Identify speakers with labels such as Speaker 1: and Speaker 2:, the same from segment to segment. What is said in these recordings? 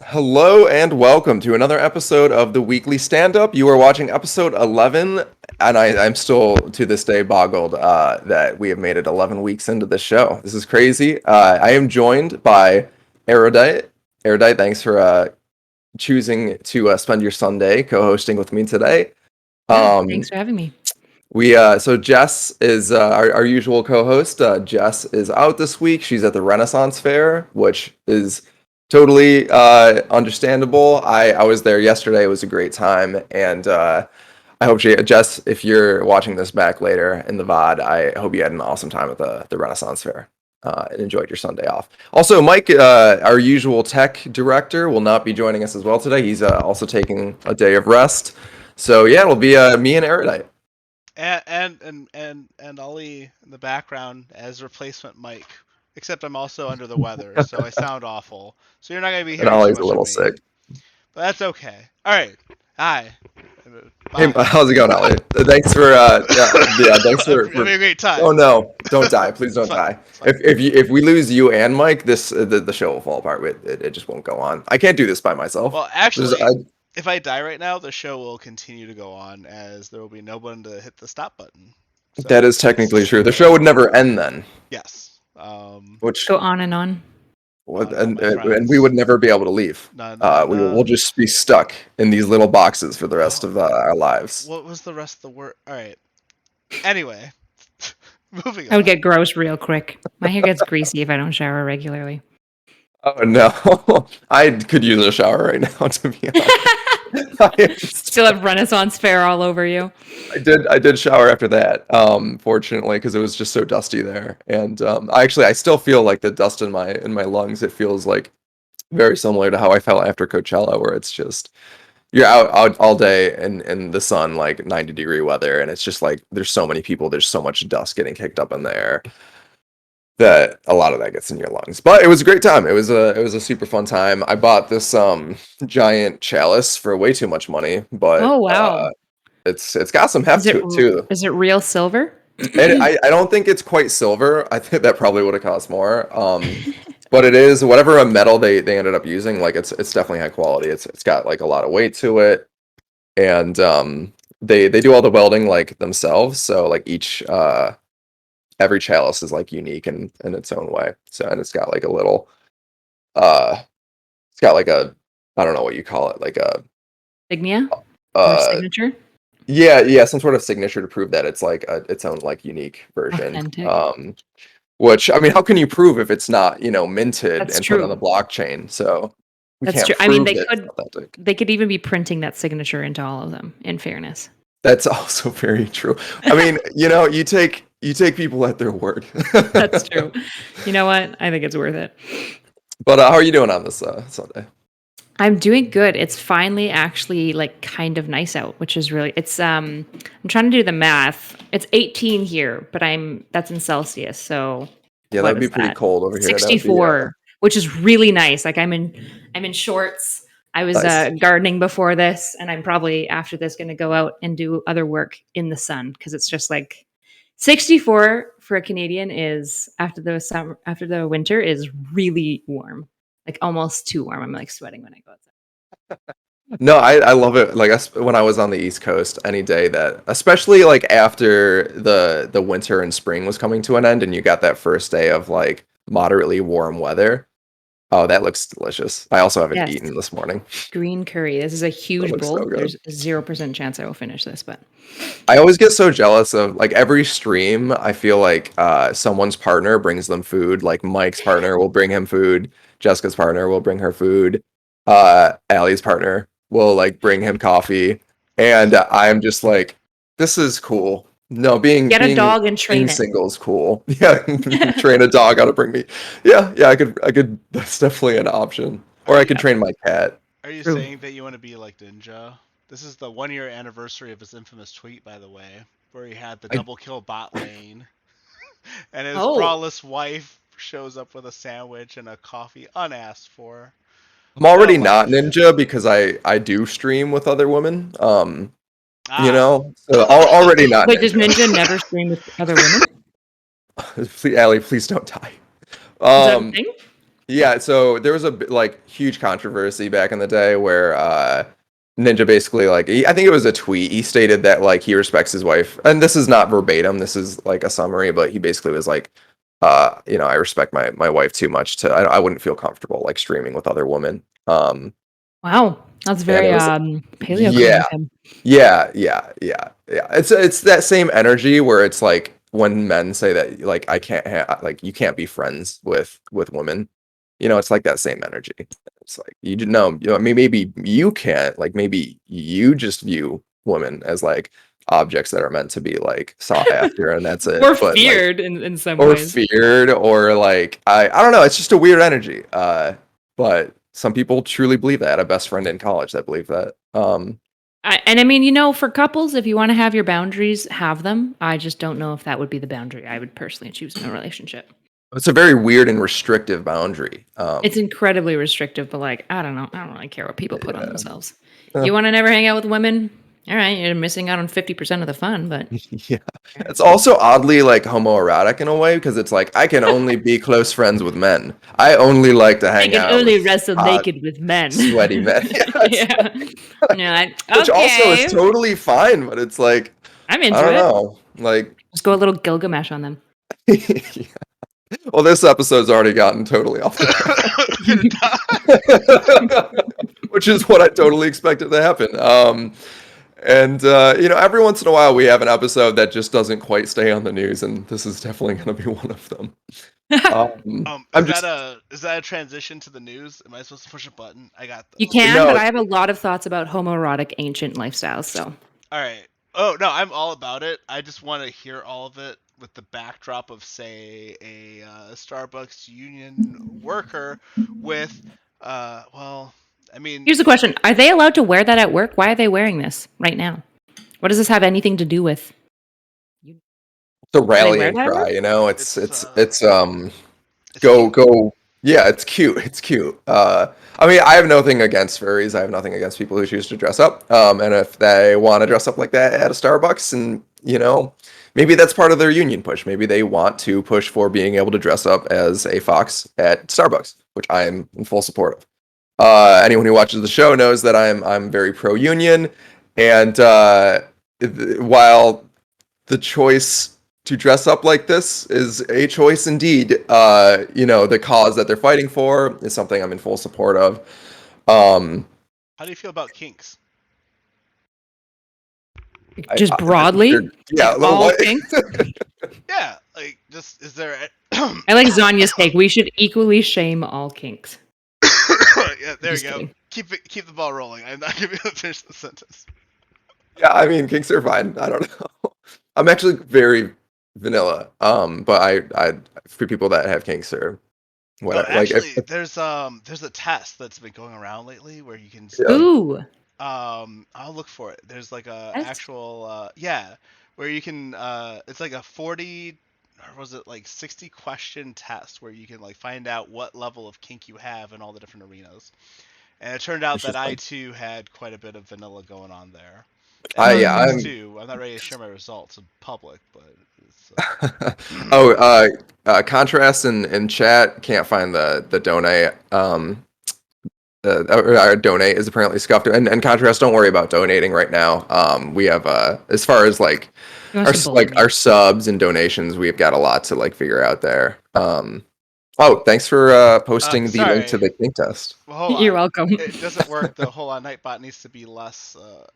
Speaker 1: Hello and welcome to another episode of the weekly stand-up. You are watching episode 11, and I'm still to this day boggled that we have made it 11 weeks into the show. This is crazy. I am joined by Erudite. Erudite, thanks for choosing to spend your Sunday co-hosting with me today.
Speaker 2: Yeah,
Speaker 1: Um,
Speaker 2: thanks for having me.
Speaker 1: so Jess is our usual co-host. Jess is out this week. She's at the Renaissance Fair, which is totally understandable. I was there yesterday. It was a great time, and I hope Jess, if you're watching this back later in the VOD, I hope you had an awesome time at the Renaissance Fair. And enjoyed your Sunday off. Also, Mike, our usual tech director, will not be joining us as well today. He's also taking a day of rest. So yeah, it'll be me and Erudite.
Speaker 3: And Ollie in the background as replacement Mike. Except I'm also under the weather, so I sound awful. So you're not gonna be
Speaker 1: And
Speaker 3: hearing too
Speaker 1: Ollie's a
Speaker 3: much of
Speaker 1: little
Speaker 3: me,
Speaker 1: sick.
Speaker 3: but that's okay. All right. Hi.
Speaker 1: Hey,
Speaker 3: Bye.
Speaker 1: how's it going, Ollie? Thanks for thanks
Speaker 3: I'm
Speaker 1: for
Speaker 3: having a great time.
Speaker 1: Oh no, don't die, please don't
Speaker 3: It's fine.
Speaker 1: die.
Speaker 3: It's fine.
Speaker 1: If we lose you and Mike, the show will fall apart. It just won't go on. I can't do this by myself.
Speaker 3: Well, actually, if I die right now, the show will continue to go on as there will be no one to hit the stop button. So
Speaker 1: that is technically true. The show would never end then.
Speaker 3: yes.
Speaker 1: Which
Speaker 2: Go on and on.
Speaker 1: and we would never be able to leave. We'll just be stuck in these little boxes for the rest of our lives.
Speaker 3: What was the rest of the word? All right. Anyway, moving
Speaker 2: I would
Speaker 3: on.
Speaker 2: get gross real quick. My hair gets greasy if I don't shower regularly.
Speaker 1: Oh no, I could use a shower right now. To be honest,
Speaker 2: Still have Renaissance Fair all over you.
Speaker 1: I did shower after that. Fortunately, because it was just so dusty there, and I still feel like the dust in my lungs. It feels like very similar to how I felt after Coachella, where it's just you're out all day in the sun, like 90-degree weather, and it's just like there's so many people, there's so much dust getting kicked up in the air that a lot of that gets in your lungs. But it was a great time. It was a super fun time. I bought this giant chalice for way too much money, but
Speaker 2: Oh wow!
Speaker 1: it's got some heft to it too.
Speaker 2: Is it real silver?
Speaker 1: And I don't think it's quite silver. I think that probably would have cost more. But it is whatever a metal they ended up using. Like it's definitely high quality. It's got like a lot of weight to it, and they do all the welding like themselves. So like each every chalice is like unique in its own way. So and it's got like a little it's got like a I don't know what you call it, like a
Speaker 2: Signia or
Speaker 1: uh
Speaker 2: signature?
Speaker 1: yeah, some sort of signature to prove that it's like its own like unique version.
Speaker 2: Authentic.
Speaker 1: Which I mean, how can you prove if it's not, minted
Speaker 2: That's
Speaker 1: and put on the
Speaker 2: true.
Speaker 1: blockchain? So we
Speaker 2: That's
Speaker 1: can't
Speaker 2: true. I mean,
Speaker 1: prove that it's authentic.
Speaker 2: they could even be printing that signature into all of them. In fairness,
Speaker 1: That's also very true. I mean, you take people at their word.
Speaker 2: that's true. You know what? I think it's worth it.
Speaker 1: But how are you doing on this Sunday?
Speaker 2: I'm doing good. It's finally actually like kind of nice out, which is really I'm trying to do the math. It's 18 here, but that's in Celsius, so
Speaker 1: Yeah,
Speaker 2: what
Speaker 1: that'd be
Speaker 2: is
Speaker 1: pretty
Speaker 2: that?
Speaker 1: cold over here. That would be
Speaker 2: 64, which is really nice. Like I'm in shorts. I was
Speaker 1: nice.
Speaker 2: gardening before this, and I'm probably after this going to go out and do other work in the sun because it's just like 64 for a Canadian is after the winter is really warm, like almost too warm. I'm like sweating when I go outside.
Speaker 1: No, I love it. Like when I was on the East Coast, any day that, especially like after the winter and spring was coming to an end, and you got that first day of like moderately warm weather. Oh, that looks delicious. I also haven't
Speaker 2: Yes.
Speaker 1: eaten this morning.
Speaker 2: Green curry. This is a huge
Speaker 1: looks
Speaker 2: bowl.
Speaker 1: so good.
Speaker 2: There's 0% chance I will finish this, but
Speaker 1: I always get so jealous of like every stream. I feel like someone's partner brings them food. Like Mike's partner will bring him food. Jessica's partner will bring her food. Allie's partner will like bring him coffee, and I'm just like, this is cool. No,
Speaker 2: get a dog and train
Speaker 1: being
Speaker 2: it.
Speaker 1: single is cool. Yeah, train a dog how to bring me. Yeah, I could. That's definitely an option. Or I could train my cat.
Speaker 3: Are you
Speaker 2: True.
Speaker 3: saying that you want to be like Ninja? This is the 1 year anniversary of his infamous tweet, by the way, where he had the double kill bot lane, and his braless wife shows up with a sandwich and a coffee unasked for.
Speaker 1: I'm already not ninja because I do stream with other women. So already not.
Speaker 2: Wait,
Speaker 1: ninja.
Speaker 2: does Ninja never stream with other women?
Speaker 1: Please, Allie, please don't die.
Speaker 2: Is that a thing?
Speaker 1: Yeah, so there was a huge controversy back in the day where Ninja basically I think it was a tweet. He stated that he respects his wife, and this is not verbatim. This is a summary, but he basically was I respect my wife too much I wouldn't feel comfortable streaming with other women.
Speaker 2: Wow, that's very paleo
Speaker 1: yeah,
Speaker 2: of him.
Speaker 1: yeah. It's that same energy where it's when men say that I can't you can't be friends with women. It's that same energy. It's maybe you can't, maybe you just view women as objects that are meant to be sought after, and that's it.
Speaker 2: Or feared in some ways.
Speaker 1: Or feared, or I don't know. It's just a weird energy. But some people truly believe that. I had a best friend in college that believed that.
Speaker 2: I mean, for couples, if you want to have your boundaries, have them. I just don't know if that would be the boundary I would personally choose in a relationship.
Speaker 1: It's a very weird and restrictive boundary.
Speaker 2: It's incredibly restrictive, but I don't know. I don't really care what people put on themselves. You want to never hang out with women? All right, you're missing out on 50% of the fun, but
Speaker 1: yeah, it's also oddly homoerotic in a way, because it's I can only be close friends with men. I only like to hang out.
Speaker 2: I can only wrestle naked with men,
Speaker 1: sweaty men.
Speaker 2: Yeah.
Speaker 1: Which also is totally fine, but it's
Speaker 2: I'm into
Speaker 1: I
Speaker 2: it.
Speaker 1: don't know,
Speaker 2: just go a little Gilgamesh on them.
Speaker 1: Yeah. Well, this episode's already gotten totally off the which is what I totally expected to happen. And every once in a while we have an episode that just doesn't quite stay on the news, and this is definitely going to be one of them.
Speaker 3: Is that a transition to the news? Am I supposed to push a button? I got this.
Speaker 2: You can, but I have a lot of thoughts about homoerotic ancient lifestyles. So.
Speaker 3: All right. Oh no, I'm all about it. I just want to hear all of it with the backdrop of, say, a Starbucks union worker with,
Speaker 2: Here's the question. Are they allowed to wear that at work? Why are they wearing this right now? What does this have anything to do with?
Speaker 1: It's a rallying cry, go. Yeah, it's cute. It's cute. I have nothing against furries. I have nothing against people who choose to dress up. And if they want to dress up like that at a Starbucks, and maybe that's part of their union push. Maybe they want to push for being able to dress up as a fox at Starbucks, which I am in full support of. Anyone who watches the show knows that I'm very pro-union, and while the choice to dress up like this is a choice indeed, the cause that they're fighting for is something I'm in full support of.
Speaker 3: How do you feel about kinks?
Speaker 2: Just broadly?
Speaker 1: All
Speaker 2: kinks?
Speaker 3: Yeah, is there...
Speaker 2: I like Zanya's take. We should equally shame all kinks.
Speaker 3: Yeah, there you go. Keep the ball rolling. I'm not going to be able to finish the sentence.
Speaker 1: Yeah, kinks are fine. I don't know. I'm actually very vanilla. But I for people that have kinks or whatever.
Speaker 3: Actually, there's a test that's been going around lately where you can.
Speaker 2: Ooh.
Speaker 3: I'll look for it. There's actual where you can it's a 40, or was it 60 question test where you can find out what level of kink you have in all the different arenas. And it turned out that I too had quite a bit of vanilla going on there. I'm not ready to share my results in public, but it's,
Speaker 1: Contrast in chat can't find the donate. Our donate is apparently scuffed, and Contrast, don't worry about donating right now. We have as far as our subs and donations, we've got a lot to figure out there. Thanks for posting the link to the kink test.
Speaker 3: Well,
Speaker 2: you're welcome.
Speaker 3: It doesn't work. The whole Nightbot needs to be less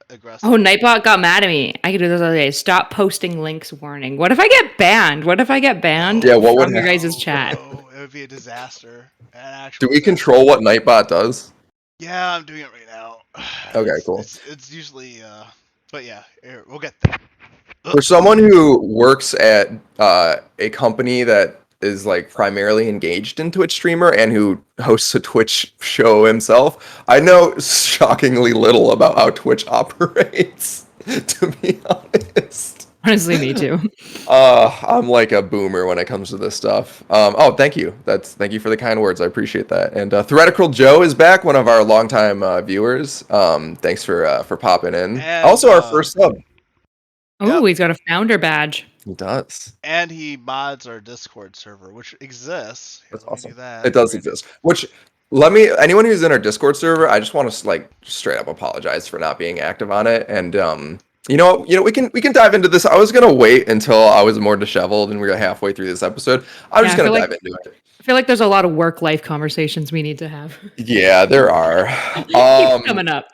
Speaker 3: aggressive.
Speaker 2: Oh, Nightbot got mad at me. I could do this all day. Stop posting links warning. What if I get banned?
Speaker 1: Yeah, what would
Speaker 2: from your guys' chat?
Speaker 3: Oh, it would be a disaster.
Speaker 1: Do we control what Nightbot does?
Speaker 3: Yeah, I'm doing it right now.
Speaker 1: Okay, cool.
Speaker 3: It's usually, but yeah, we'll get there.
Speaker 1: For someone who works at a company that is primarily engaged in Twitch streamer and who hosts a Twitch show himself, I know shockingly little about how Twitch operates, to be honest.
Speaker 2: Honestly, me too.
Speaker 1: I'm a boomer when it comes to this stuff. Thank you. Thank you for the kind words. I appreciate that. And Theoretical Joe is back, one of our longtime viewers. Thanks for popping in.
Speaker 3: And,
Speaker 1: also, our first sub.
Speaker 2: Oh, he's got a founder badge.
Speaker 1: He does.
Speaker 3: And he mods our Discord server, which exists. Here,
Speaker 1: That's
Speaker 3: let me do
Speaker 1: awesome.
Speaker 3: that.
Speaker 1: It does exist. Which anyone who's in our Discord server, I just want to like straight up apologize for not being active on it. And we can dive into this. I was gonna wait until I was more disheveled and we were halfway through this episode. I'm just gonna dive into it.
Speaker 2: I feel like there's a lot of work-life conversations we need to have.
Speaker 1: Yeah, there are.
Speaker 2: Keeps coming up.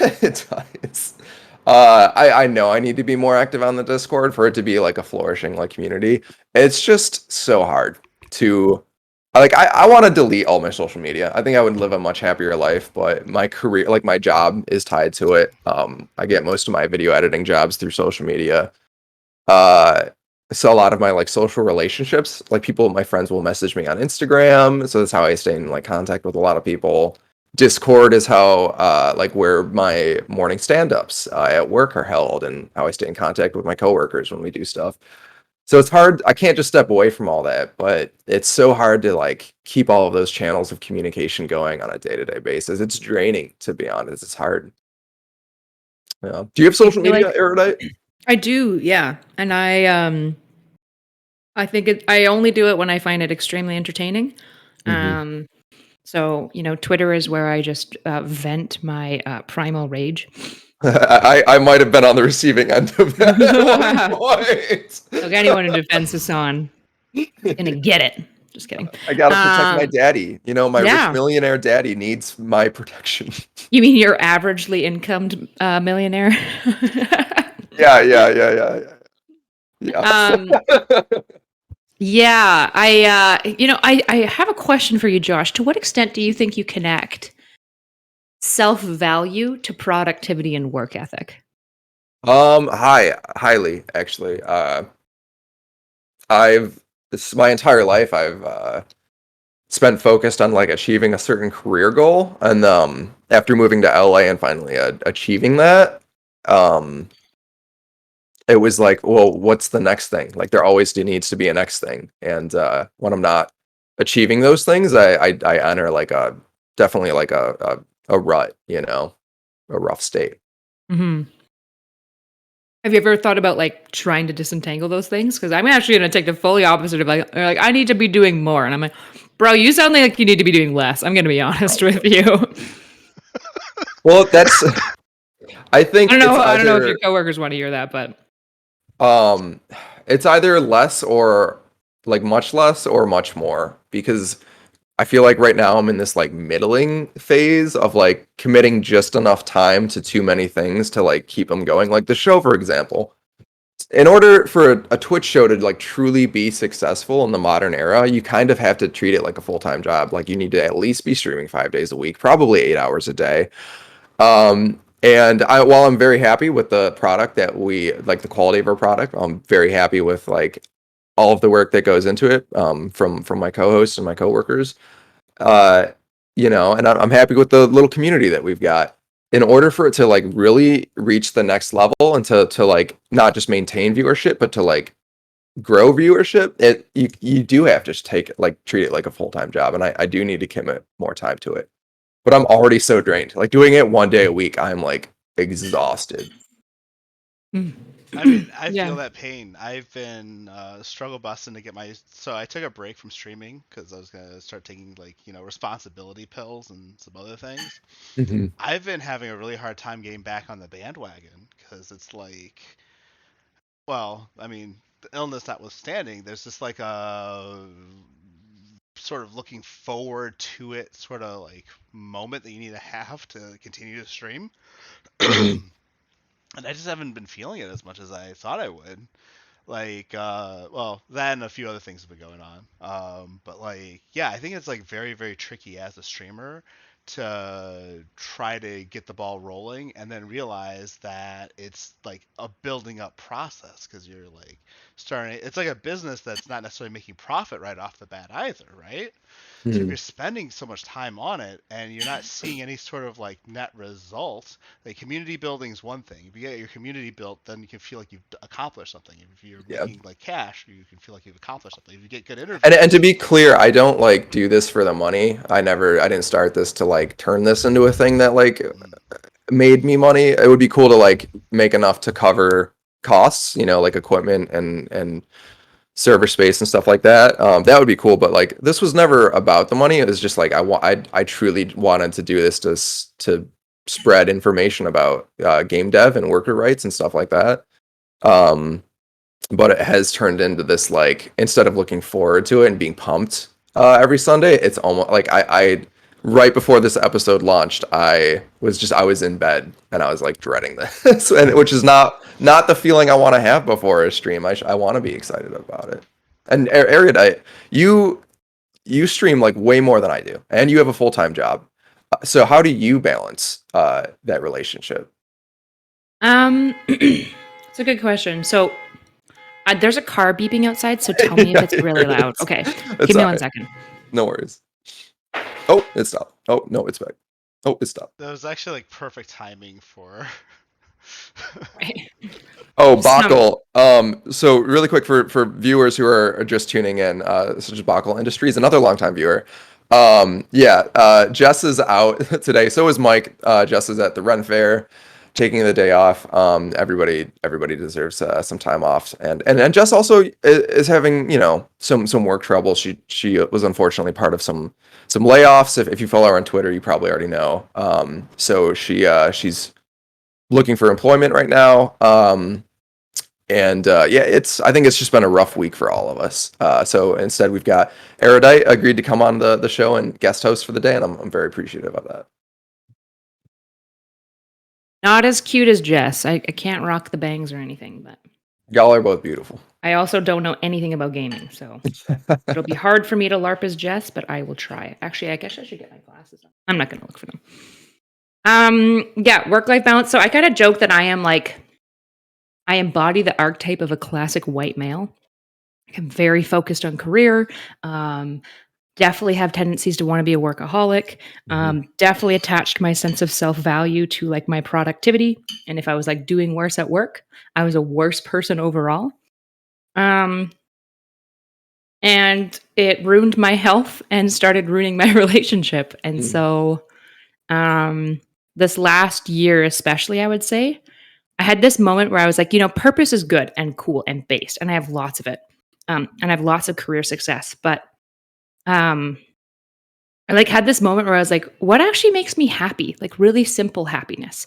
Speaker 1: It does. I know I need to be more active on the Discord for it to be like a flourishing like community. It's just so hard to I want to delete all my social media. I think I would live a much happier life, but my career, like my job is tied to it. I get most of my video editing jobs through social media. So a lot of my like social relationships, like my friends will message me on Instagram. So that's how I stay in like contact with a lot of people. Discord is how like where my morning stand-ups at work are held and how I stay in contact with my coworkers when we do stuff. So it's hard. I can't just step away from all that, but it's so hard to like keep all of those channels of communication going on a day-to-day basis. It's draining, to be honest. It's hard. Yeah. Do you have social media, Erudite?
Speaker 2: I do, yeah. And I think I only do it when I find it extremely entertaining. So, Twitter is where I just vent my primal rage.
Speaker 1: I might have been on the receiving end of that at one point.
Speaker 2: Look, anyone who defends Hassan is gonna get it. Just kidding.
Speaker 1: I gotta protect my daddy. My
Speaker 2: yeah.
Speaker 1: rich millionaire daddy needs my protection.
Speaker 2: You mean your averagely incomed millionaire?
Speaker 1: Yeah.
Speaker 2: Yeah, I have a question for you, Josh. To what extent do you think you connect self-value to productivity and work ethic?
Speaker 1: Highly actually. My entire life I've spent focused on like achieving a certain career goal, and after moving to LA and finally achieving that, it was like, well, what's the next thing? Like there always needs to be a next thing. And when I'm not achieving those things, I enter like definitely like a rut, a rough state.
Speaker 2: Mm-hmm. Have you ever thought about like trying to disentangle those things? Because I'm actually going to take the fully opposite of like I need to be doing more. And I'm like, bro, you sound like you need to be doing less. I'm going to be honest with you.
Speaker 1: Well, that's, I think
Speaker 2: I don't know if your coworkers want to hear that, but.
Speaker 1: It's either less or like much less or much more, because I feel like right now I'm in this like middling phase of like committing just enough time to too many things to like keep them going. Like the show, for example, in order for a Twitch show to like truly be successful in the modern era, you kind of have to treat it like a full-time job. Like you need to at least be streaming 5 days a week, probably 8 hours a day. And while I'm very happy with the product that we like, the quality of our product, I'm very happy with like all of the work that goes into it, from my co-hosts and my coworkers, and I'm happy with the little community that we've got. In order for it to like really reach the next level and to like not just maintain viewership, but to like grow viewership, you do have to treat it like a full-time job, and I do need to commit more time to it. But I'm already so drained. Like doing it 1 day a week, I'm like exhausted.
Speaker 3: I mean, I feel that pain. I've been struggle busting to get so I took a break from streaming because I was gonna start taking like responsibility pills and some other things.
Speaker 1: Mm-hmm.
Speaker 3: I've been having a really hard time getting back on the bandwagon because it's like, well, I mean, the illness notwithstanding, there's just like a sort of looking forward to it sort of like moment that you need to have to continue to stream. And I just haven't been feeling it as much as I thought I would. Like, well, that and a few other things have been going on. But like, yeah, I think it's like very, very tricky as a streamer to try to get the ball rolling and then realize that it's like a building up process because you're like it's like a business that's not necessarily making profit right off the bat either, right? So if you're spending so much time on it and you're not seeing any sort of like net results, like community building is one thing. If you get your community built, then you can feel like you've accomplished something. If you're making like cash, you can feel like you've accomplished something. If you get good interviews.
Speaker 1: And to be clear, I don't like do this for the money. I didn't start this to like turn this into a thing that like made me money. It would be cool to like make enough to cover costs, like equipment and server space and stuff like that, that would be cool. But like, this was never about the money. It was just like I truly wanted to do this to spread information about game dev and worker rights and stuff like that. But it has turned into this, like, instead of looking forward to it and being pumped every Sunday, it's almost like I right before this episode launched, I was in bed and I was like dreading this, and which is not the feeling I want to have before a stream. I want to be excited about it. And Erudite, you stream like way more than I do, and you have a full-time job. So how do you balance that relationship?
Speaker 2: It's a good question. So there's a car beeping outside, so tell me if it's really loud. Okay, give me 1 second.
Speaker 1: No worries. Oh, it stopped. Oh, no, it's back. Oh, it stopped.
Speaker 3: That was actually like perfect timing for.
Speaker 1: Oh, Bachel. So really quick for viewers who are just tuning in, such as Bachel Industries, another longtime viewer. Jess is out today. So is Mike. Jess is at the Ren Fair, taking the day off. Everybody deserves some time off, and Jess also is having some work trouble. She was unfortunately part of some layoffs. If you follow her on Twitter, you probably already know. So she's looking for employment right now. I think it's just been a rough week for all of us. So instead, we've got Erudite agreed to come on the show and guest host for the day, and I'm very appreciative of that.
Speaker 2: Not as cute as Jess. I can't rock the bangs or anything, but
Speaker 1: y'all are both beautiful.
Speaker 2: I also don't know anything about gaming, so it'll be hard for me to LARP as Jess, but I will try. Actually, I guess I should get my glasses on. I'm not going to look for them. Work-life balance. So I kind of joke that I embody the archetype of a classic white male. I'm very focused on career. Definitely have tendencies to want to be a workaholic. Definitely attached my sense of self-value to like my productivity. And if I was like doing worse at work, I was a worse person overall. And it ruined my health and started ruining my relationship. And so this last year, especially, I would say, I had this moment where I was like, purpose is good and cool and based, and I have lots of it. And I have lots of career success, but I like had this moment where I was like, what actually makes me happy? Like really simple happiness.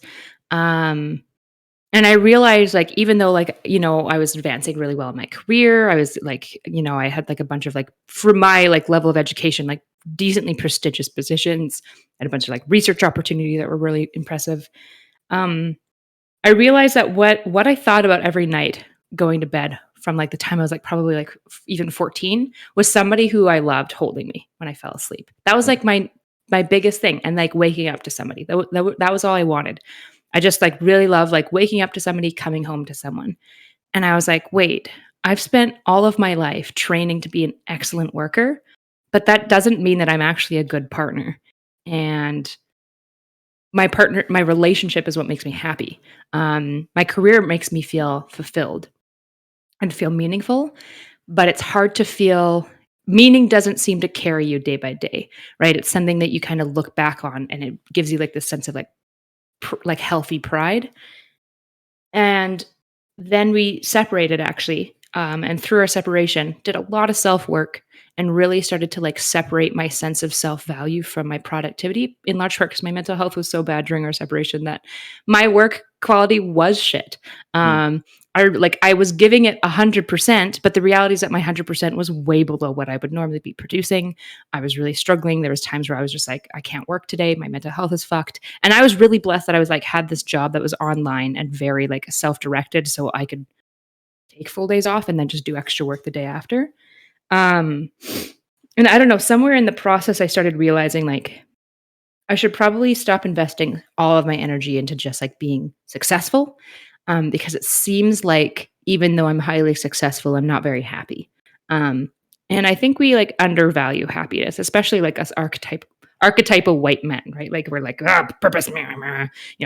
Speaker 2: And I realized like, even though like, I was advancing really well in my career, I was like, I had like a bunch of like, for my like level of education, like decently prestigious positions and a bunch of like research opportunities that were really impressive. I realized that what I thought about every night going to bed from like the time I was like probably like even 14 was somebody who I loved holding me when I fell asleep. That was like my biggest thing. And like waking up to somebody, that was all I wanted. I just like really love like waking up to somebody, coming home to someone. And I was like, wait, I've spent all of my life training to be an excellent worker, but that doesn't mean that I'm actually a good partner. And my relationship is what makes me happy. My career makes me feel fulfilled and feel meaningful, but it's hard to feel meaning doesn't seem to carry you day by day, right? It's something that you kind of look back on and it gives you like this sense of like healthy pride. And then we separated actually. And through our separation, did a lot of self-work and really started to like separate my sense of self-value from my productivity, in large part because my mental health was so bad during our separation that my work quality was shit. I was giving it 100%, but the reality is that my 100% was way below what I would normally be producing. I was really struggling. There was times where I was just like, I can't work today. My mental health is fucked. And I was really blessed that I was like, had this job that was online and very like self-directed, so I could take full days off and then just do extra work the day after. And I don't know, somewhere in the process, I started realizing like I should probably stop investing all of my energy into just like being successful. Because it seems like even though I'm highly successful, I'm not very happy. And I think we like undervalue happiness, especially like us archetypal white men, right? Like we're like, purpose,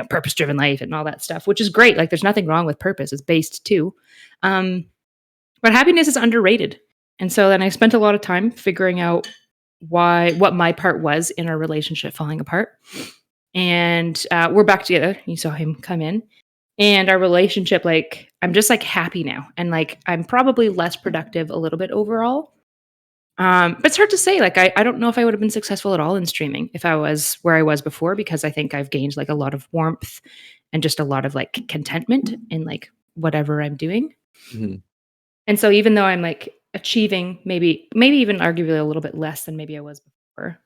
Speaker 2: purpose-driven life and all that stuff, which is great. Like there's nothing wrong with purpose. It's based too. But happiness is underrated. And so then I spent a lot of time figuring out what my part was in our relationship falling apart. And we're back together. You saw him come in. And our relationship, like, I'm just like happy now. And like, I'm probably less productive a little bit overall. But it's hard to say. Like, I don't know if I would have been successful at all in streaming if I was where I was before, because I think I've gained like a lot of warmth and just a lot of like contentment in like whatever I'm doing.
Speaker 1: Mm-hmm.
Speaker 2: And so even though I'm like achieving maybe even arguably a little bit less than maybe I was before,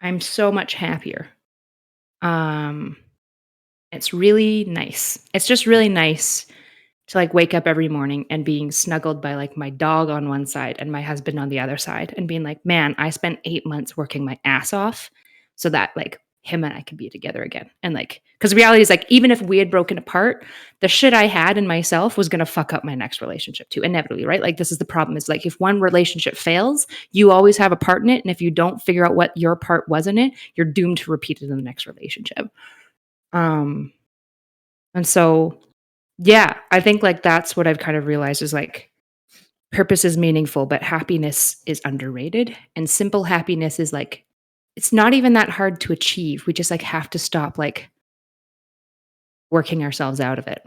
Speaker 2: I'm so much happier. Um, it's really nice. It's just really nice to like wake up every morning and being snuggled by like my dog on one side and my husband on the other side and being like, man, I spent 8 months working my ass off so that like him and I could be together again. And like, because reality is like, even if we had broken apart, the shit I had in myself was going to fuck up my next relationship too, inevitably, right? Like, this is the problem, is like, if one relationship fails, you always have a part in it. And if you don't figure out what your part was in it, you're doomed to repeat it in the next relationship. And so, yeah, I think like that's what I've kind of realized is like purpose is meaningful, but happiness is underrated. And simple happiness is like, it's not even that hard to achieve. We just like have to stop like working ourselves out of it.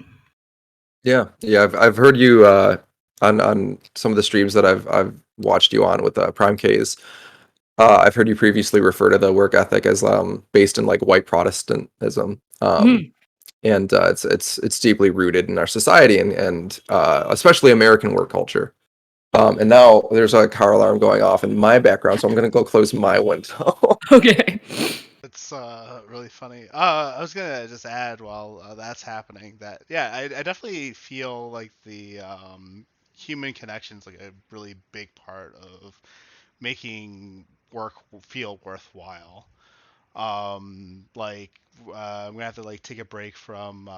Speaker 1: Yeah. I've heard you on some of the streams that I've watched you on with Prime K's. I've heard you previously refer to the work ethic as based in like white Protestantism. And it's deeply rooted in our society and especially American work culture. And now there's a car alarm going off in my background, so I'm gonna go close my window.
Speaker 2: Okay.
Speaker 3: It's really funny. I was gonna just add while that's happening that I definitely feel like the human connection is like a really big part of making work feel worthwhile. Like I'm gonna have to like take a break from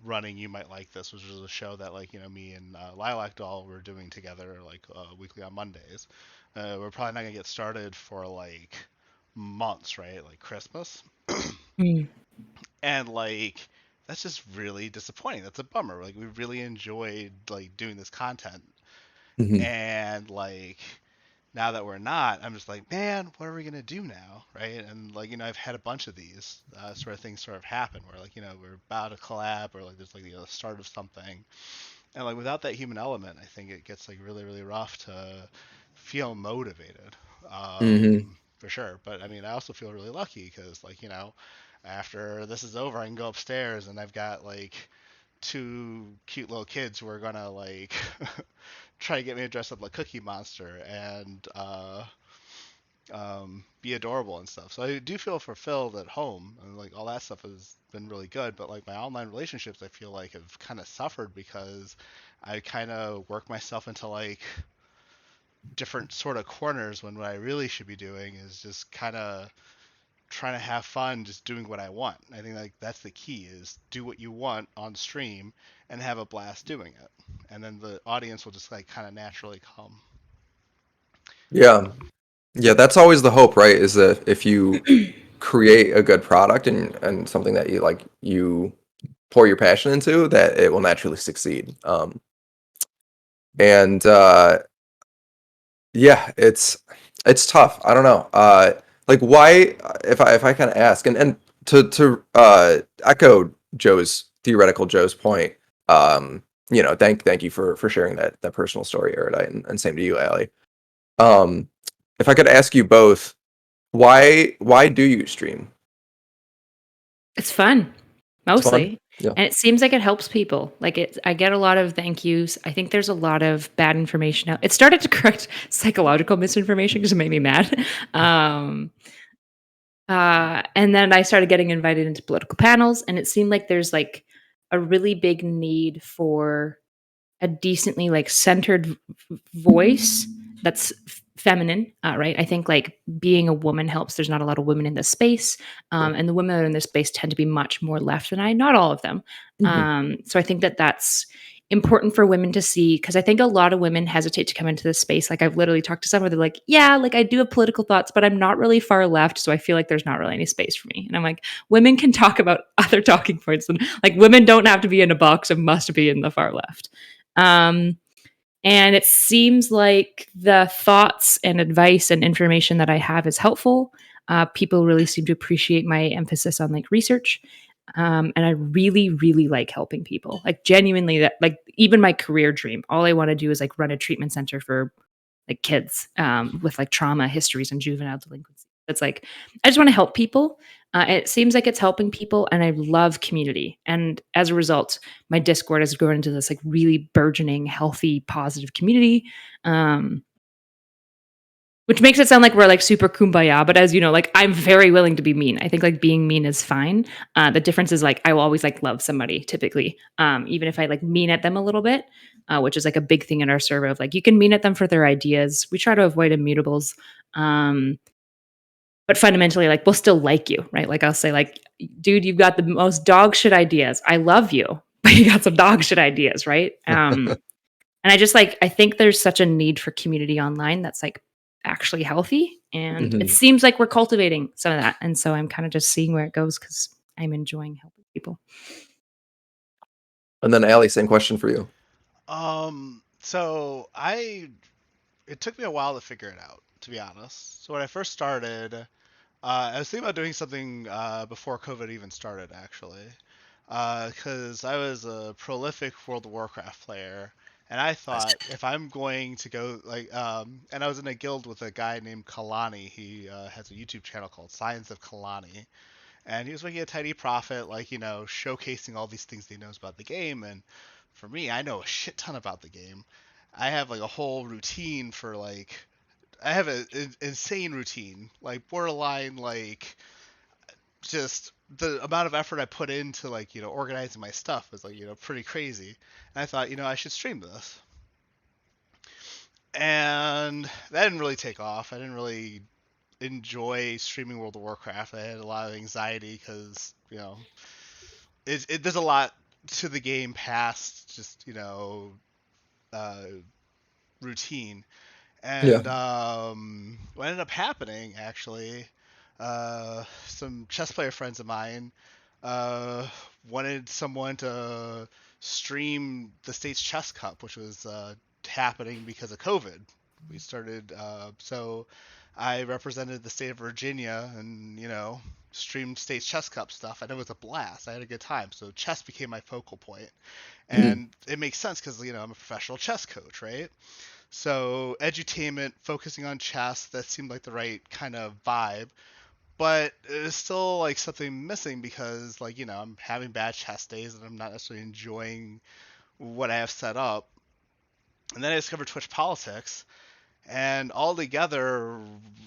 Speaker 3: running You Might Like This, which is a show that like me and Lilac Doll were doing together like weekly on Mondays. We're probably not gonna get started for like months, right? Like Christmas. And like that's just really disappointing. That's a bummer. Like we really enjoyed like doing this content,
Speaker 1: Mhm.
Speaker 3: and like now that we're not, I'm just like, man, what are we gonna do now, right? And like I've had a bunch of these sort of things sort of happen where like we're about to collab or like there's like the start of something, and like without that human element, I think it gets like really really rough to feel motivated,
Speaker 1: Mhm.
Speaker 3: for sure. But I mean, I also feel really lucky because like after this is over, I can go upstairs and I've got like two cute little kids who are gonna like try to get me to dress up like Cookie Monster and be adorable and stuff. So I do feel fulfilled at home, and like all that stuff has been really good. But like my online relationships, I feel like have kind of suffered because I kind of work myself into like different sort of corners when what I really should be doing is just kind of trying to have fun just doing what I want. I think like that's the key is do what you want on stream and have a blast doing it. And then the audience will just like kind of naturally come.
Speaker 1: Yeah. Yeah, that's always the hope, right? Is that if you create a good product and something that you like, you pour your passion into, that it will naturally succeed. And yeah, it's tough. I don't know. Like why, if I kind of ask, and to echo Joe's point, thank you for sharing that personal story, Erudite, and same to you, Allie. Um, if I could ask you both, why do you stream?
Speaker 2: It's fun,
Speaker 1: It's fun.
Speaker 2: mostly.
Speaker 1: Yeah.
Speaker 2: And it seems like it helps people. Like I get a lot of thank yous. I think there's a lot of bad information out. It started to correct psychological misinformation because it made me mad. And then I started getting invited into political panels, and it seemed like there's like a really big need for a decently like centered voice that's feminine, right? I think like being a woman helps. There's not a lot of women in this space, and the women that are in this space tend to be much more left than I. Not all of them.
Speaker 1: Mhm.
Speaker 2: So I think that that's important for women to see, because I think a lot of women hesitate to come into this space. Like I've literally talked to someone, they're like, yeah, like I do have political thoughts, but I'm not really far left, so I feel like there's not really any space for me. And I'm like, women can talk about other talking points, and like women don't have to be in a box and must be in the far left. Um, and it seems like the thoughts and advice and information that I have is helpful. People really seem to appreciate my emphasis on like research. And I really, really like helping people. Like genuinely, that like even my career dream, all I want to do is like run a treatment center for like kids with like trauma histories and juvenile delinquency. It's like I just want to help people. It seems like it's helping people, and I love community. And as a result, my Discord has grown into this like really burgeoning, healthy, positive community. Which makes it sound like we're like super kumbaya, but as you know, like I'm very willing to be mean. I think like being mean is fine. The difference is like I will always like love somebody typically, even if I like mean at them a little bit, which is like a big thing in our server of like you can mean at them for their ideas. We try to avoid immutables, but fundamentally like we'll still like you, right? Like I'll say like, dude, you've got the most dog shit ideas. I love you, but you got some dog shit ideas, right? And I just like I think there's such a need for community online that's like actually healthy, and it seems like we're cultivating some of that. And so I'm kind of just seeing where it goes because I'm enjoying helping people.
Speaker 1: And then Allie, same question for you.
Speaker 3: So it took me a while to figure it out, to be honest. So when I first started, I was thinking about doing something before COVID even started, actually, because I was a prolific World of Warcraft player, and I thought if I'm going to go like, and I was in a guild with a guy named Kalani. He has a YouTube channel called Science of Kalani, and he was making a tidy profit, like showcasing all these things that he knows about the game. And for me, I know a shit ton about the game. I have like a whole routine for like I have an insane routine, like borderline, like just the amount of effort I put into like organizing my stuff is like pretty crazy. And I thought I should stream this, and that didn't really take off. I didn't really enjoy streaming World of Warcraft. I had a lot of anxiety because there's a lot to the game past just uh, routine.
Speaker 1: Yeah.
Speaker 3: And what ended up happening, actually, some chess player friends of mine wanted someone to stream the state's chess cup, which was happening because of COVID. We started, so I represented the state of Virginia and, streamed state's chess cup stuff, and it was a blast. I had a good time. So chess became my focal point. And it makes sense because, I'm a professional chess coach, right? So edutainment, focusing on chess, that seemed like the right kind of vibe. But it's still like something missing because like, I'm having bad chess days and I'm not necessarily enjoying what I have set up. And then I discovered Twitch politics, and all together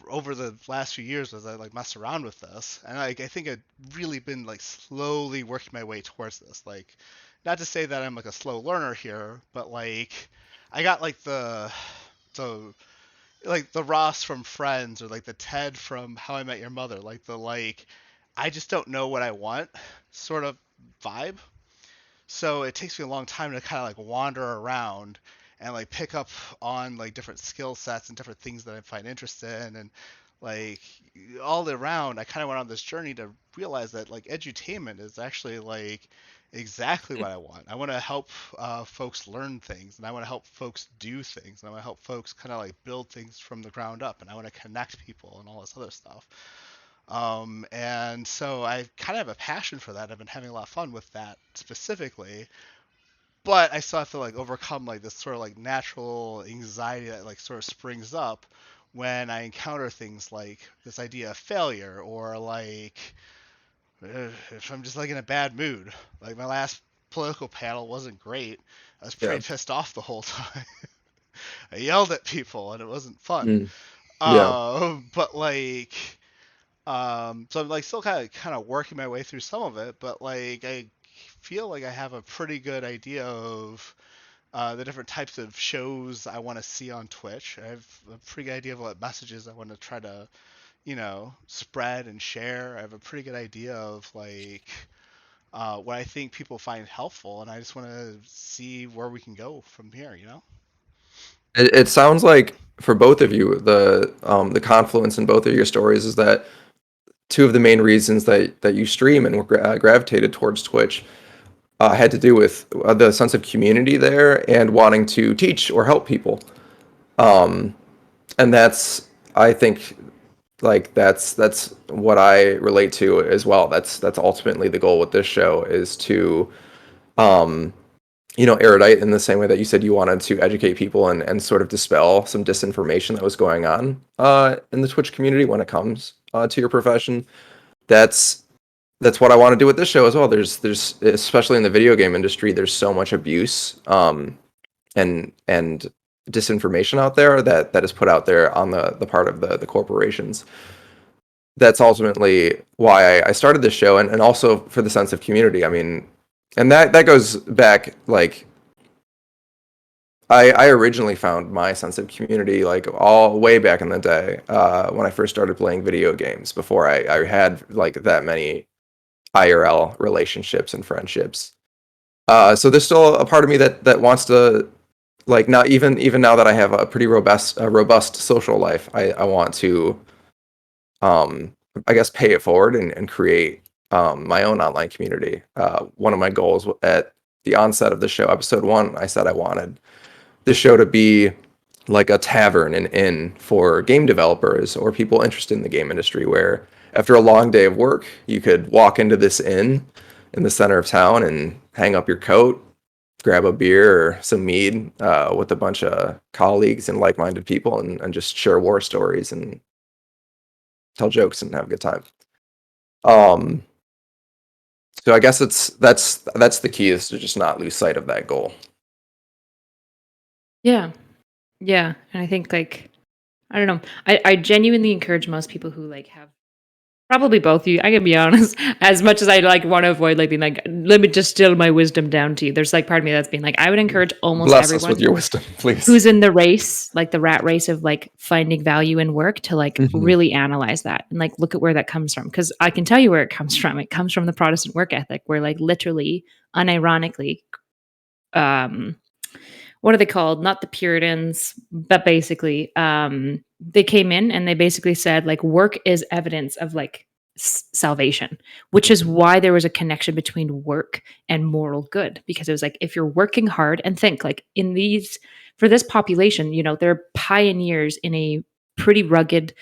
Speaker 3: over the last few years as I like messed around with this, and like I think I've really been like slowly working my way towards this. Like, not to say that I'm like a slow learner here, but like I got like the like the Ross from Friends, or like the Ted from How I Met Your Mother, like the like I just don't know what I want sort of vibe. So it takes me a long time to kind of like wander around and like pick up on like different skill sets and different things that I find interested in. And like all around I kind of went on this journey to realize that like edutainment is actually like exactly what I want. I want to help folks learn things, and I want to help folks do things, and I want to help folks kind of like build things from the ground up, and I want to connect people and all this other stuff. And so I kind of have a passion for that. I've been having a lot of fun with that specifically, but I still have to like overcome like this sort of like natural anxiety that like sort of springs up when I encounter things like this idea of failure, or like if I'm just like in a bad mood. Like my last political panel wasn't great. I was pretty pissed off the whole time. I yelled at people and it wasn't fun.
Speaker 1: Yeah.
Speaker 3: But like so I'm like still kind of working my way through some of it, but like I feel like I have a pretty good idea of the different types of shows I want to see on Twitch. I have a pretty good idea of what messages I want to try to, spread and share. I have a pretty good idea of like what I think people find helpful, and I just want to see where we can go from here.
Speaker 1: It sounds like for both of you, the confluence in both of your stories is that two of the main reasons that you stream and gravitated towards Twitch had to do with the sense of community there and wanting to teach or help people. And that's, I think, like that's what I relate to as well. That's ultimately the goal with this show, is to um erudite in the same way that you said you wanted to educate people and sort of dispel some disinformation that was going on in the Twitch community when it comes to your profession. That's that's what I want to do with this show as well. There's especially in the video game industry, there's so much abuse and disinformation out there that is put out there on the part of the corporations. That's ultimately why I started this show, and also for the sense of community. I mean, and that goes back, like, I originally found my sense of community like all way back in the day when I first started playing video games, before I had like that many IRL relationships and friendships. So there's still a part of me that wants to, like, not even now that I have a pretty robust social life, I want to um I guess pay it forward and create my own online community. One of my goals at the onset of the show, episode 1, I said I wanted the show to be like a tavern, an inn for game developers or people interested in the game industry, where after a long day of work, you could walk into this inn in the center of town and hang up your coat, grab a beer or some mead with a bunch of colleagues and like-minded people, and just share war stories and tell jokes and have a good time. Um, so I guess that's the key, is to just not lose sight of that goal.
Speaker 2: Yeah. Yeah. And I think, like, I don't know. I genuinely encourage most people who like have probably both of you. I can be honest. As much as I like want to avoid like being like, let me distill my wisdom down to you. There's like part of me that's being like, I would encourage almost
Speaker 1: Bless us with
Speaker 2: everyone
Speaker 1: your wisdom, please.
Speaker 2: who's in the race, like the rat race of like finding value in work, to like
Speaker 1: Mhm.
Speaker 2: really analyze that and like look at where that comes from. Because I can tell you where it comes from. It comes from the Protestant work ethic, where like literally, unironically, um, what are they called? Not the Puritans, but basically, they came in and they basically said like work is evidence of like salvation, which is why there was a connection between work and moral good, because it was like, if you're working hard, and think like in these, for this population, they're pioneers in a pretty rugged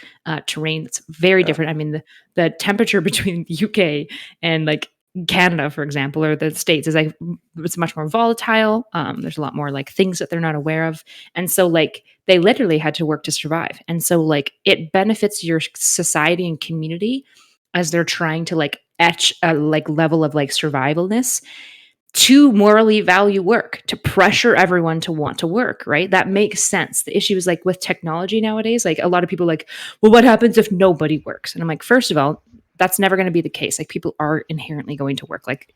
Speaker 2: terrain that's very
Speaker 1: Yeah.
Speaker 2: different. I mean, the temperature between the UK and like Canada, for example, or the States, is like it's much more volatile. There's a lot more like things that they're not aware of. And so like they literally had to work to survive. And so like it benefits your society and community as they're trying to like etch a like level of like survivalness, to morally value work, to pressure everyone to want to work, right? That makes sense. The issue is like with technology nowadays, like a lot of people are like, well, what happens if nobody works? And I'm like, first of all, that's never going to be the case. Like people are inherently going to work. Like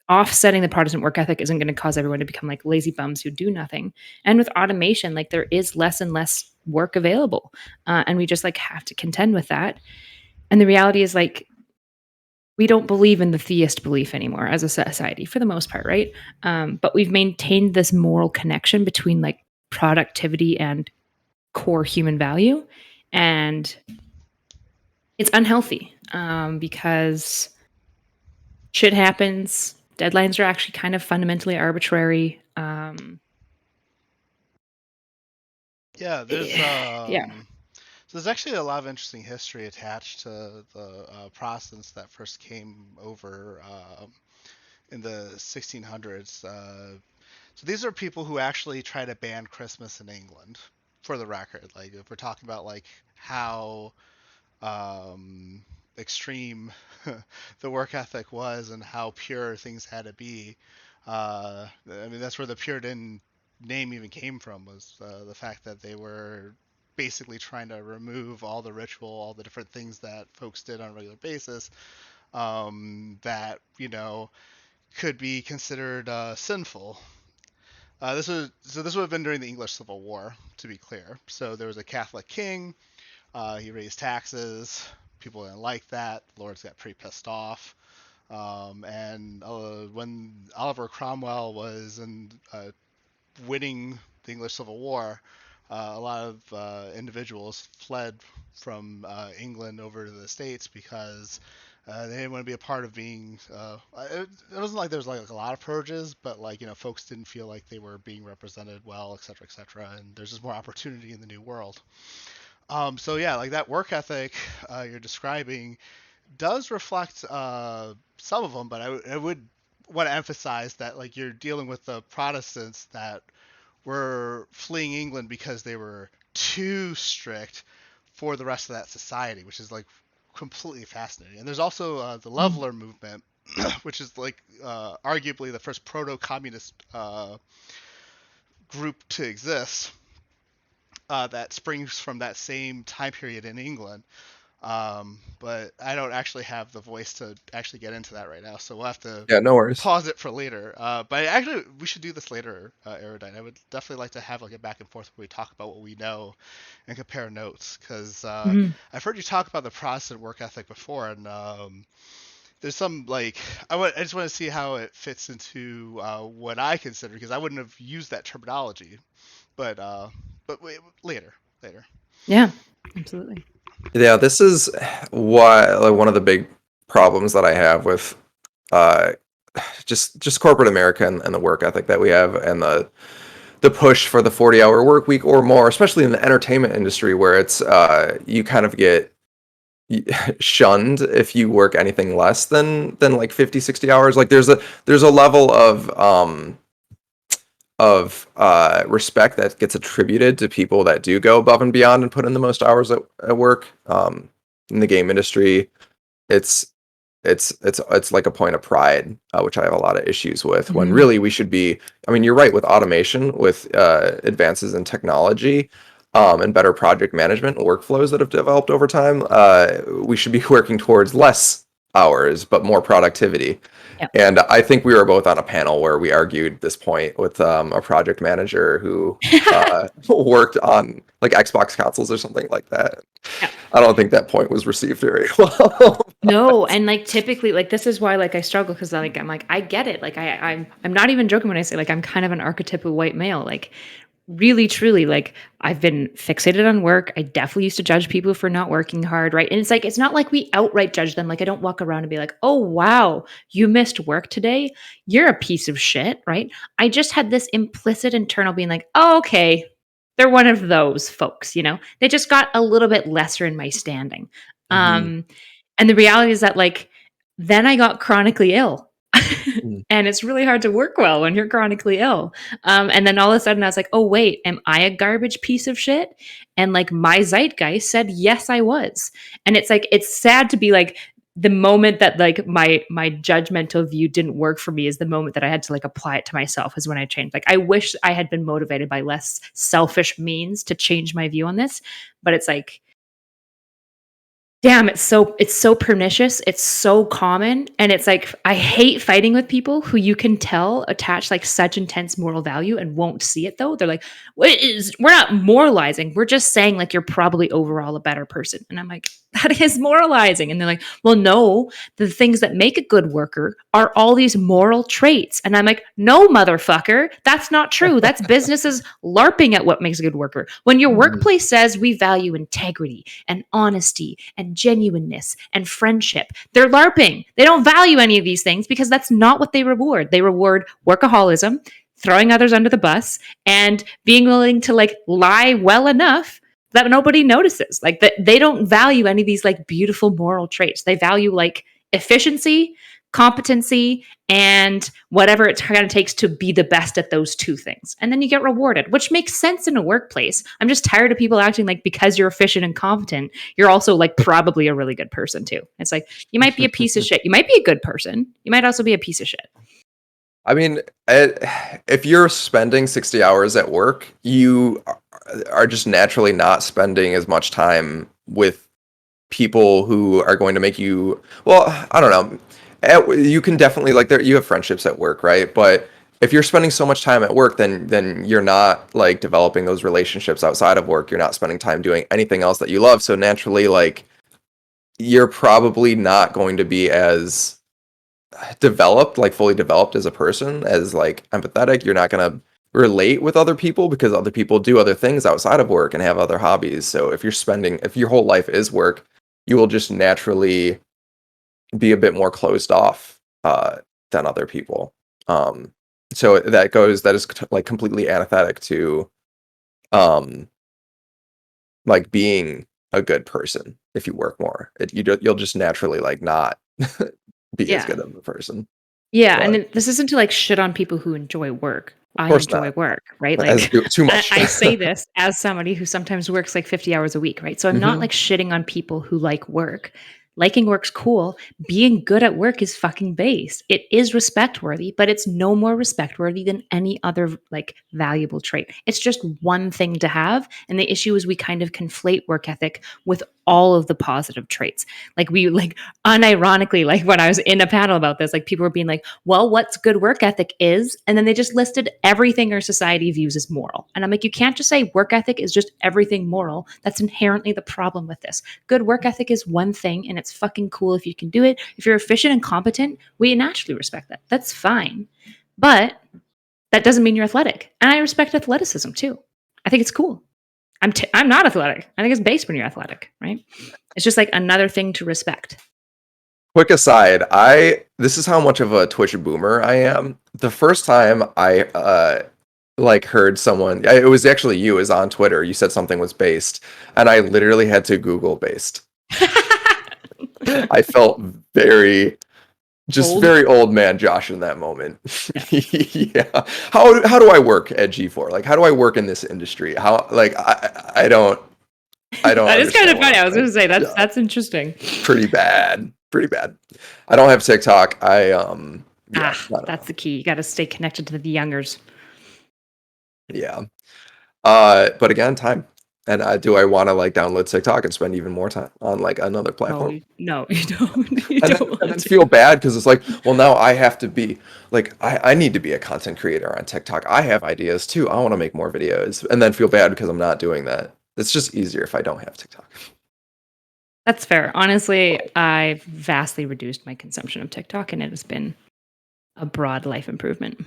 Speaker 2: offsetting the Protestant work ethic isn't going to cause everyone to become like lazy bums who do nothing. And with automation, like there is less and less work available. And we just like have to contend with that. And the reality is like, we don't believe in the theist belief anymore as a society for the most part, right? But we've maintained this moral connection between like productivity and core human value. And it's unhealthy because shit happens. Deadlines are actually kind of fundamentally arbitrary.
Speaker 3: Yeah,
Speaker 2: Yeah.
Speaker 3: so there's actually a lot of interesting history attached to the Protestants that first came over in the 1600s. So these are people who actually try to ban Christmas in England, for the record. Like if we're talking about like how um, extreme the work ethic was and how pure things had to be. I mean, that's where the Puritan name even came from, was the fact that they were basically trying to remove all the ritual, all the different things that folks did on a regular basis, that, could be considered sinful. This would have been during the English Civil War, to be clear. So there was a Catholic king. He raised taxes. People didn't like that. Lords got pretty pissed off. And when Oliver Cromwell was winning the English Civil War, a lot of individuals fled from England over to the States because they didn't want to be a part of being. It wasn't like there was like a lot of purges, but like folks didn't feel like they were being represented well, et cetera, et cetera. And there's just more opportunity in the New World. So yeah, like that work ethic you're describing does reflect some of them, but I would want to emphasize that like you're dealing with the Protestants that were fleeing England because they were too strict for the rest of that society, which is like completely fascinating. And there's also the
Speaker 2: Mm.
Speaker 3: Leveler movement, which is like arguably the first proto-communist group to exist. That springs from that same time period in England. But I don't actually have the voice to actually get into that right now, so we'll have to
Speaker 1: Yeah, no worries.
Speaker 3: pause it for later. But actually, we should do this later, Erudite. I would definitely like to have like a back and forth where we talk about what we know and compare notes, because
Speaker 2: Mhm.
Speaker 3: I've heard you talk about the Protestant work ethic before, and there's some like I just want to see how it fits into what I consider, because I wouldn't have used that terminology, but wait, later.
Speaker 2: Yeah, absolutely.
Speaker 1: Yeah, this is why like one of the big problems that I have with uh just corporate America and the work ethic that we have and the push for the 40-hour work week or more, especially in the entertainment industry where it's you kind of get shunned if you work anything less than like 50, 60 hours. Like there's a level of respect that gets attributed to people that do go above and beyond and put in the most hours at work. In the game industry, it's it's like a point of pride, which I have a lot of issues with. When
Speaker 2: Mhm.
Speaker 1: really we should be. I mean, you're right with automation, with advances in technology, and better project management workflows that have developed over time. We should be working towards less hours but more productivity.
Speaker 2: Yep.
Speaker 1: And I think we were both on a panel where we argued this point with a project manager who worked on like Xbox consoles or something like that.
Speaker 2: Yeah.
Speaker 1: I don't think that point was received very well.
Speaker 2: No, and like typically, like this is why like I struggle because like I'm like I get it. Like I'm not even joking when I say like I'm kind of an archetypal white male. Like really truly like I've been fixated on work. I definitely used to judge people for not working hard, right? And it's like it's not like we outright judge them. Like I don't walk around and be like, "Oh wow, you missed work today. You're a piece of shit," right? I just had this implicit internal being like, "Oh, okay. They're one of those folks, you know. They just got a little bit lesser in my standing."
Speaker 1: Mhm.
Speaker 2: Um and the reality is that like then I got chronically ill.
Speaker 1: Mm.
Speaker 2: And it's really hard to work well when you're chronically ill. And then all of a sudden I was like, oh, wait, am I a garbage piece of shit? And like my zeitgeist said, yes, I was. And it's like, it's sad to be like, the moment that like my judgmental view didn't work for me is the moment that I had to like apply it to myself is when I changed. Like I wish I had been motivated by less selfish means to change my view on this, but it's like damn, it's so pernicious, it's so common, and it's like I hate fighting with people who you can tell attach like such intense moral value and won't see it though. They're like, we're not moralizing, we're just saying like you're probably overall a better person." And I'm like, that is moralizing. And they're like, well, no, the things that make a good worker are all these moral traits. And I'm like, no, motherfucker, that's not true. That's businesses LARPing at what makes a good worker. When your
Speaker 1: Mhm.
Speaker 2: workplace says we value integrity and honesty and genuineness and friendship, they're LARPing. They don't value any of these things because that's not what they reward. They reward workaholism, throwing others under the bus, and being willing to like lie well enough that nobody notices. Like that they don't value any of these like beautiful moral traits. They value like efficiency, competency, and whatever it kind of takes to be the best at those two things. And then you get rewarded, which makes sense in a workplace. I'm just tired of people acting like because you're efficient and competent, you're also like probably a really good person too. It's like you might be a piece of shit. You might be a good person. You might also be a piece of shit.
Speaker 1: I mean, if you're spending 60 hours at work, you are just naturally not spending as much time with people who are going to make you, well, I don't know. You can definitely like you have friendships at work, right? But if you're spending so much time at work, then you're not like developing those relationships outside of work. You're not spending time doing anything else that you love. So naturally, like you're probably not going to be as developed, like fully developed as a person, as like empathetic. You're not going to relate with other people because other people do other things outside of work and have other hobbies. So if your whole life is work, you will just naturally be a bit more closed off than other people. So that is like completely antithetic to um like being a good person if you work more. You'll just naturally like not be as
Speaker 2: Yeah.
Speaker 1: good of a person.
Speaker 2: Yeah,
Speaker 1: But
Speaker 2: and this isn't to like shit on people who enjoy work.
Speaker 1: of
Speaker 2: I
Speaker 1: course
Speaker 2: enjoy
Speaker 1: not.
Speaker 2: work, right?
Speaker 1: As
Speaker 2: Like
Speaker 1: too much.
Speaker 2: I say this as somebody who sometimes works like 50 hours a week, right? So I'm not
Speaker 1: Mhm.
Speaker 2: like shitting on people who like work. Liking work's cool. Being good at work is fucking base. It is respect worthy, but it's no more respect worthy than any other like valuable trait. It's just one thing to have. And the issue is we kind of conflate work ethic with all of the positive traits. Like we like unironically, like when I was in a panel about this, like people were being like, well, what's good work ethic is, and then they just listed everything our society views as moral. And I'm like, you can't just say work ethic is just everything moral. That's inherently the problem with this. Good work ethic is one thing, and it's fucking cool if you can do it. If you're efficient and competent, we naturally respect that. That's fine. But that doesn't mean you're athletic. And I respect athleticism too. I think it's cool. I'm not athletic. I think it's based when you're athletic, right? It's just like another thing to respect.
Speaker 1: Quick aside, this is how much of a Twitch boomer I am. The first time I like heard someone, it was actually you, is on Twitter. You said something was based, and I literally had to Google based. I felt very old man Josh in that moment. Yeah. How do I work at G4? Like, how do I work in this industry? How, like, I don't
Speaker 2: That is kind of
Speaker 1: understand
Speaker 2: funny. I was
Speaker 1: what
Speaker 2: going to say
Speaker 1: yeah.
Speaker 2: that's interesting.
Speaker 1: Pretty bad. I don't have TikTok.
Speaker 2: That's the key. You got to stay connected to the youngers.
Speaker 1: Yeah. But again, time. And do I want to like download TikTok and spend even more time on like another platform?
Speaker 2: No, you don't. You
Speaker 1: And
Speaker 2: don't
Speaker 1: then feel bad because it's like, well, now I have to be like, I need to be a content creator on TikTok. I have ideas too. I want to make more videos, and then feel bad because I'm not doing that. It's just easier if I don't have TikTok.
Speaker 2: That's fair. Honestly, I've vastly reduced my consumption of TikTok, and it has been a broad life improvement.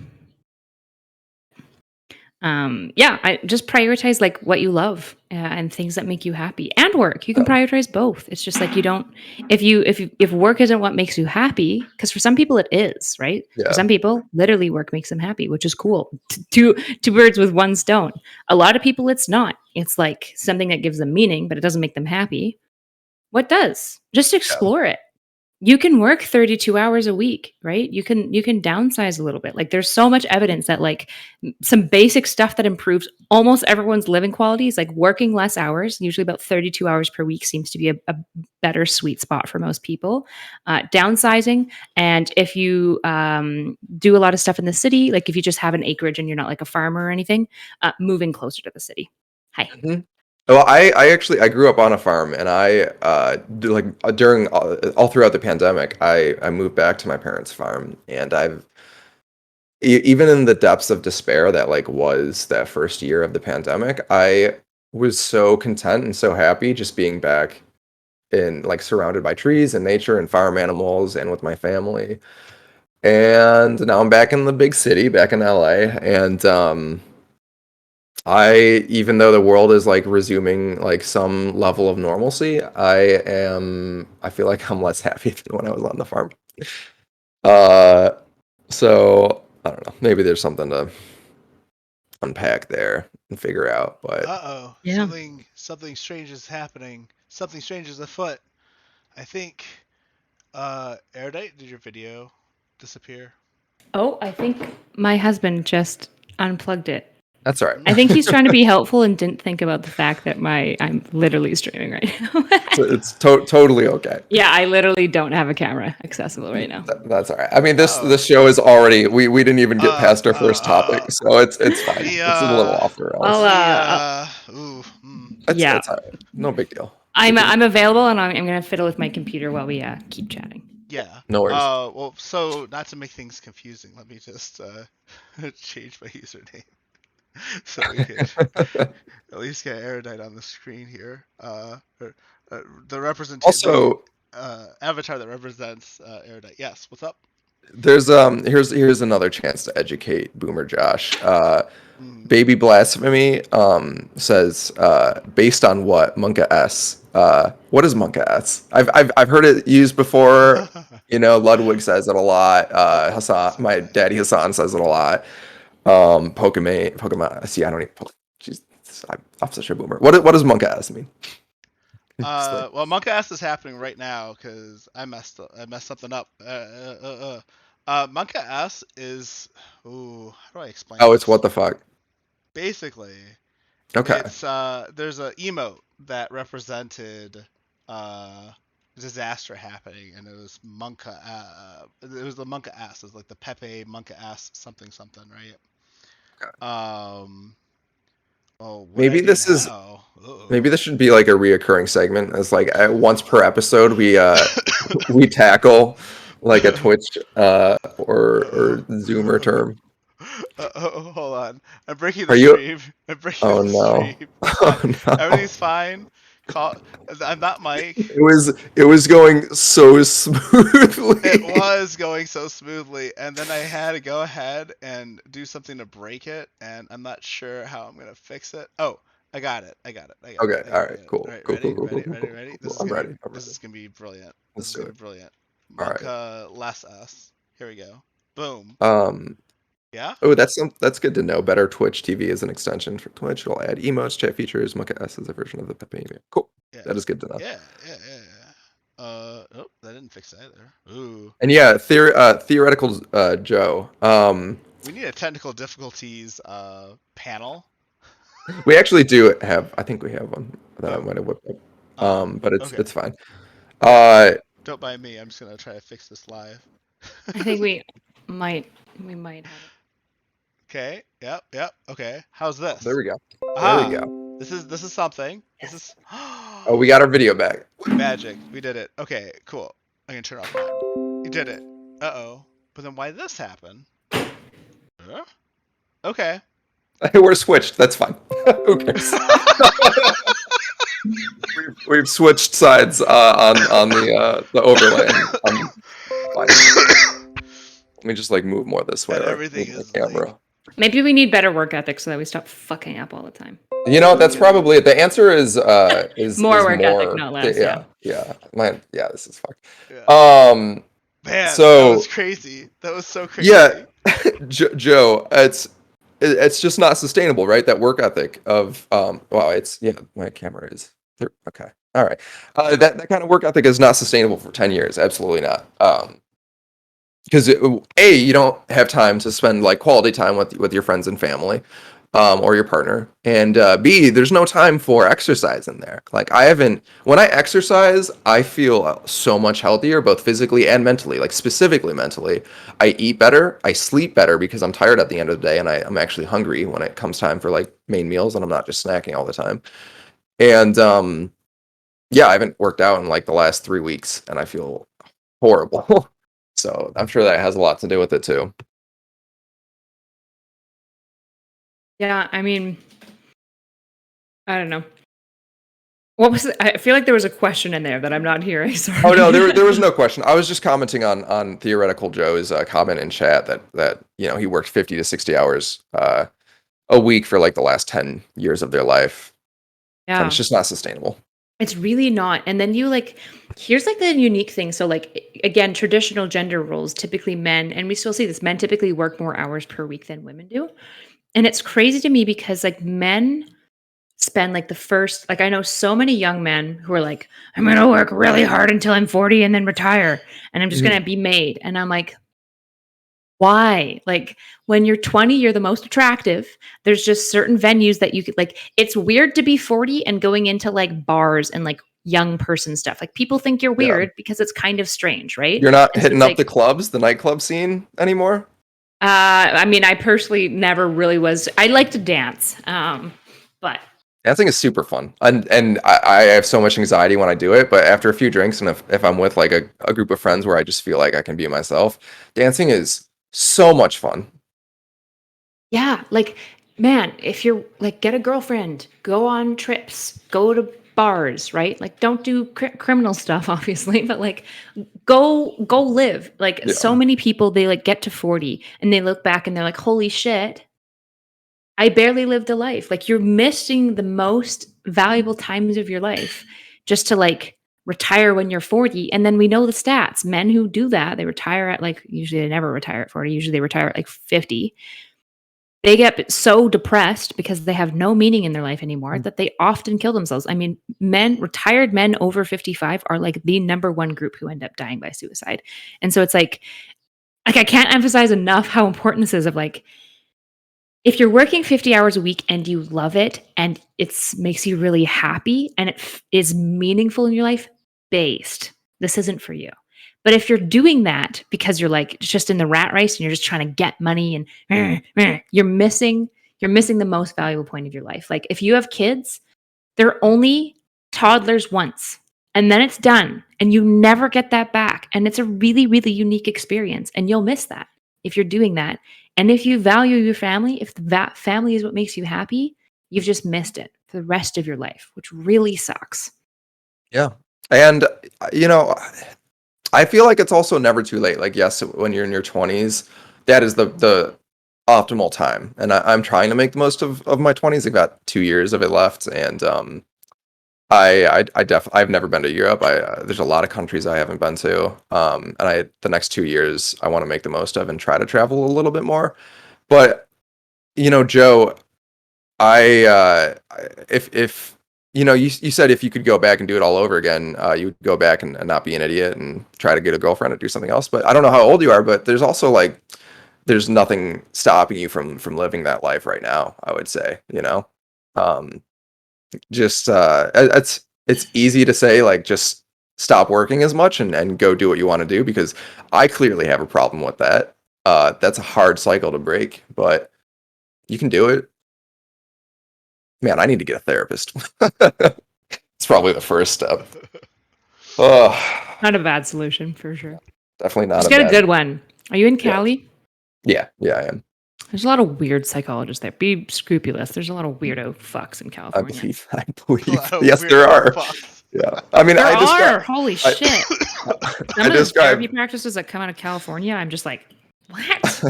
Speaker 2: I just prioritize like what you love and things that make you happy and work. You can prioritize both. It's just like you don't if work isn't what makes you happy, because for some people it is, right?
Speaker 1: Yeah.
Speaker 2: For some people, literally work makes them happy, which is cool. Two birds with one stone. A lot of people it's not. It's like something that gives them meaning, but it doesn't make them happy. What does? Just explore it. You can work 32 hours a week, right? You can downsize a little bit. Like there's so much evidence that like some basic stuff that improves almost everyone's living quality is like working less hours. Usually about 32 hours per week seems to be a better sweet spot for most people. Downsizing, and if you do a lot of stuff in the city, like if you just have an acreage and you're not like a farmer or anything, moving closer to the city. Hi.
Speaker 1: Mm-hmm. Well, I grew up on a farm, and during all throughout the pandemic, I moved back to my parents' farm, and even in the depths of despair that like was that first year of the pandemic, I was so content and so happy just being back in like surrounded by trees and nature and farm animals and with my family. And now I'm back in the big city, back in LA, and even though the world is like resuming like some level of normalcy, I feel like I'm less happy than when I was on the farm. So I don't know, maybe there's something to unpack there and figure out, but
Speaker 2: Yeah.
Speaker 3: Something strange is happening. Something strange is afoot. I think Erudite, did your video disappear?
Speaker 2: Oh, I think my husband just unplugged it.
Speaker 1: that's all right.
Speaker 2: I think he's trying to be helpful and didn't think about the fact that I'm literally streaming right now.
Speaker 1: It's totally okay.
Speaker 2: Yeah, I literally don't have a camera accessible right now.
Speaker 1: That's all right. I mean, this show is already we didn't even get past our first topic, so it's fine. It's a little off the rails. It's all right. No big deal.
Speaker 2: I'm available, and I'm gonna fiddle with my computer while we keep chatting.
Speaker 3: Yeah.
Speaker 1: No worries.
Speaker 3: Well, so not to make things confusing, let me just change my username so we can at least get Erudite on the screen here. The representation.
Speaker 1: Also,
Speaker 3: avatar that represents Erudite. Yes. What's up?
Speaker 1: There's here's another chance to educate Boomer Josh. Baby Blasphemy says based on what Monka S. What is Monka S? I've heard it used before. You know, Ludwig says it a lot. Hassan, my daddy Hassan says it a lot. Pokemon. See, I don't even. Jeez, I'm such a boomer. What does monk ass mean?
Speaker 3: Well, monk ass is happening right now because I messed something up. Monk ass is, ooh, how do I explain
Speaker 1: Oh,
Speaker 3: this?
Speaker 1: it's what the fuck.
Speaker 3: Basically,
Speaker 1: Okay.
Speaker 3: it's there's a emote that represented disaster happening, and it was monka. It was the monka ass. It was like the Pepe monka ass something, right?
Speaker 1: Okay.
Speaker 3: Oh, what
Speaker 1: Maybe
Speaker 3: I do
Speaker 1: this is
Speaker 3: now?
Speaker 1: maybe this should be like a reoccurring segment. As like once per episode, we tackle like a Twitch or Zoomer term.
Speaker 3: Hold on. I'm breaking the
Speaker 1: Are you?
Speaker 3: stream. I'm breaking
Speaker 1: Oh
Speaker 3: the
Speaker 1: no!
Speaker 3: stream.
Speaker 1: Oh no!
Speaker 3: Everything's fine. Call. I'm not Mike.
Speaker 1: It was going so smoothly.
Speaker 3: It was going so smoothly, and then I had to go ahead and do something to break it, and I'm not sure how I'm gonna fix it. Oh, I got it.
Speaker 1: Okay. All right.
Speaker 3: All
Speaker 1: Cool.
Speaker 3: right,
Speaker 1: Cool. Cool.
Speaker 3: ready,
Speaker 1: Cool. Cool.
Speaker 3: ready,
Speaker 1: Cool.
Speaker 3: ready,
Speaker 1: Cool.
Speaker 3: ready.
Speaker 1: Cool. I'm ready. I'm
Speaker 3: This
Speaker 1: ready.
Speaker 3: is gonna be brilliant. This
Speaker 1: Let's
Speaker 3: is
Speaker 1: do
Speaker 3: gonna
Speaker 1: it.
Speaker 3: be brilliant.
Speaker 1: All right.
Speaker 3: Monka less us. Here we go. Boom.
Speaker 1: Um.
Speaker 3: Yeah.
Speaker 1: Oh, that's good to know. Better Twitch TV is an extension for Twitch. It'll add emotes, chat features. Monka S is a version of the Pepe email. Cool.
Speaker 3: Yeah.
Speaker 1: That is good to know.
Speaker 3: Yeah. Oh, that didn't fix either. Ooh.
Speaker 1: And yeah, theoretical Joe.
Speaker 3: We need a technical difficulties panel.
Speaker 1: We actually do have. I think we have one that I
Speaker 3: Oh.
Speaker 1: might have whipped up. But
Speaker 3: Okay.
Speaker 1: it's fine. Uh,
Speaker 3: Don't mind me. I'm just gonna try to fix this live.
Speaker 2: I think we might have it.
Speaker 3: Okay. Yep. Okay. How's this?
Speaker 1: there we go.
Speaker 3: Aha!
Speaker 1: There we go.
Speaker 3: This is something.
Speaker 2: Yes.
Speaker 3: This is
Speaker 1: Oh, we got our video back.
Speaker 3: magic. We did it. Okay. Cool. I'm gonna turn off mine. You did it. Uh-oh. But then why did this happen? Huh? Okay.
Speaker 1: We're switched. That's fine. Who cares? We've switched sides on the overlay. Fine. Let me just like move more this way.
Speaker 3: And
Speaker 1: Right?
Speaker 3: everything
Speaker 1: Move
Speaker 3: is
Speaker 1: the camera.
Speaker 2: Maybe we need better work ethics so that we stop fucking up all the time.
Speaker 1: You know, that's probably it. The answer is
Speaker 2: More work ethic, not less.
Speaker 1: Yeah. This is fucked.
Speaker 3: Yeah. Man,
Speaker 1: So
Speaker 3: that was crazy. That was so crazy.
Speaker 1: yeah, Joe, it's just not sustainable, right? That work ethic of my camera is there. Okay, all right. That kind of work ethic is not sustainable for 10 years. Absolutely not. Because A, you don't have time to spend like quality time with your friends and family, or your partner, and B, there's no time for exercise in there. Like when I exercise, I feel so much healthier, both physically and mentally. Like specifically mentally, I eat better, I sleep better because I'm tired at the end of the day, and I'm actually hungry when it comes time for like main meals, and I'm not just snacking all the time. And yeah, I haven't worked out in like the last 3 weeks, and I feel horrible. So I'm sure that has a lot to do with it too.
Speaker 2: Yeah, I mean, I don't know. What was it? I feel like there was a question in there that I'm not hearing. Sorry.
Speaker 1: Oh no, there was no question. I was just commenting on theoretical Joe's comment in chat that he worked 50 to 60 hours a week for like the last 10 years of their life.
Speaker 2: Yeah,
Speaker 1: and it's just not sustainable.
Speaker 2: It's really not. And then here's like the unique thing. So like, again, traditional gender roles, typically men, and we still see this, men typically work more hours per week than women do. And it's crazy to me because like men spend like the first, like I know so many young men who are like, I'm going to work really hard until I'm 40 and then retire. And I'm just going to be made. And I'm like, why? Like when you're 20, you're the most attractive. There's just certain venues that you could like, it's weird to be 40 and going into like bars and like young person stuff. Like people think you're weird because it's kind of strange, right?
Speaker 1: You're not
Speaker 2: And
Speaker 1: hitting
Speaker 2: so
Speaker 1: up the clubs, the nightclub scene anymore?
Speaker 2: I mean, I personally never really was. I like to dance. But
Speaker 1: dancing is super fun. And I have so much anxiety when I do it, but after a few drinks and if I'm with like a group of friends where I just feel like I can be myself, dancing is so much fun.
Speaker 2: Yeah, like man, if you're like get a girlfriend, go on trips, go to bars, right? Like don't do criminal stuff obviously, but like go live. Like so many people they like get to 40 and they look back and they're like, "Holy shit. I barely lived a life." Like you're missing the most valuable times of your life just to like retire when you're 40. And then we know the stats. Men who do that, they retire at like usually they never retire at 40, usually they retire at like 50. they get so depressed because they have no meaning in their life anymore that they often kill themselves. I mean, retired men over 55 are like the number one group who end up dying by suicide. And so it's like I can't emphasize enough how important this is of like, if you're working 50 hours a week and you love it and it makes you really happy and it is meaningful in your life, this isn't for you. But if you're doing that because you're like just in the rat race and you're just trying to get money and you're missing the most valuable point of your life. Like if you have kids, they're only toddlers once and then it's done and you never get that back. And it's a really, really unique experience and you'll miss that if you're doing that. And if you value your family, if that family is what makes you happy, you've just missed it for the rest of your life, which really sucks.
Speaker 1: Yeah. And, I feel like it's also never too late. Like, yes, when you're in your 20s, that is the optimal time. And I'm trying to make the most of my 20s. I've got 2 years of it left. And I've never been to Europe. There's a lot of countries I haven't been to. And the next 2 years I want to make the most of and try to travel a little bit more. But, Joe, if you said if you could go back and do it all over again, you would go back and not be an idiot and try to get a girlfriend or do something else. But I don't know how old you are, but there's also like, there's nothing stopping you from living that life right now, I would say, just it's easy to say like, just stop working as much and go do what you want to do, because I clearly have a problem with that. That's a hard cycle to break, but you can do it. Man, I need to get a therapist. It's probably the first step. Oh,
Speaker 2: Not a bad solution for sure.
Speaker 1: definitely not.
Speaker 2: Just get a good one. Are you in Cali?
Speaker 1: Yeah, I am.
Speaker 2: There's a lot of weird psychologists there. Be scrupulous. There's a lot of weirdo fucks in California.
Speaker 1: I believe. Yes, there are. Fucks. Yeah, I mean,
Speaker 2: Holy shit! Some of the therapy practices that come out of California, I'm just like, what?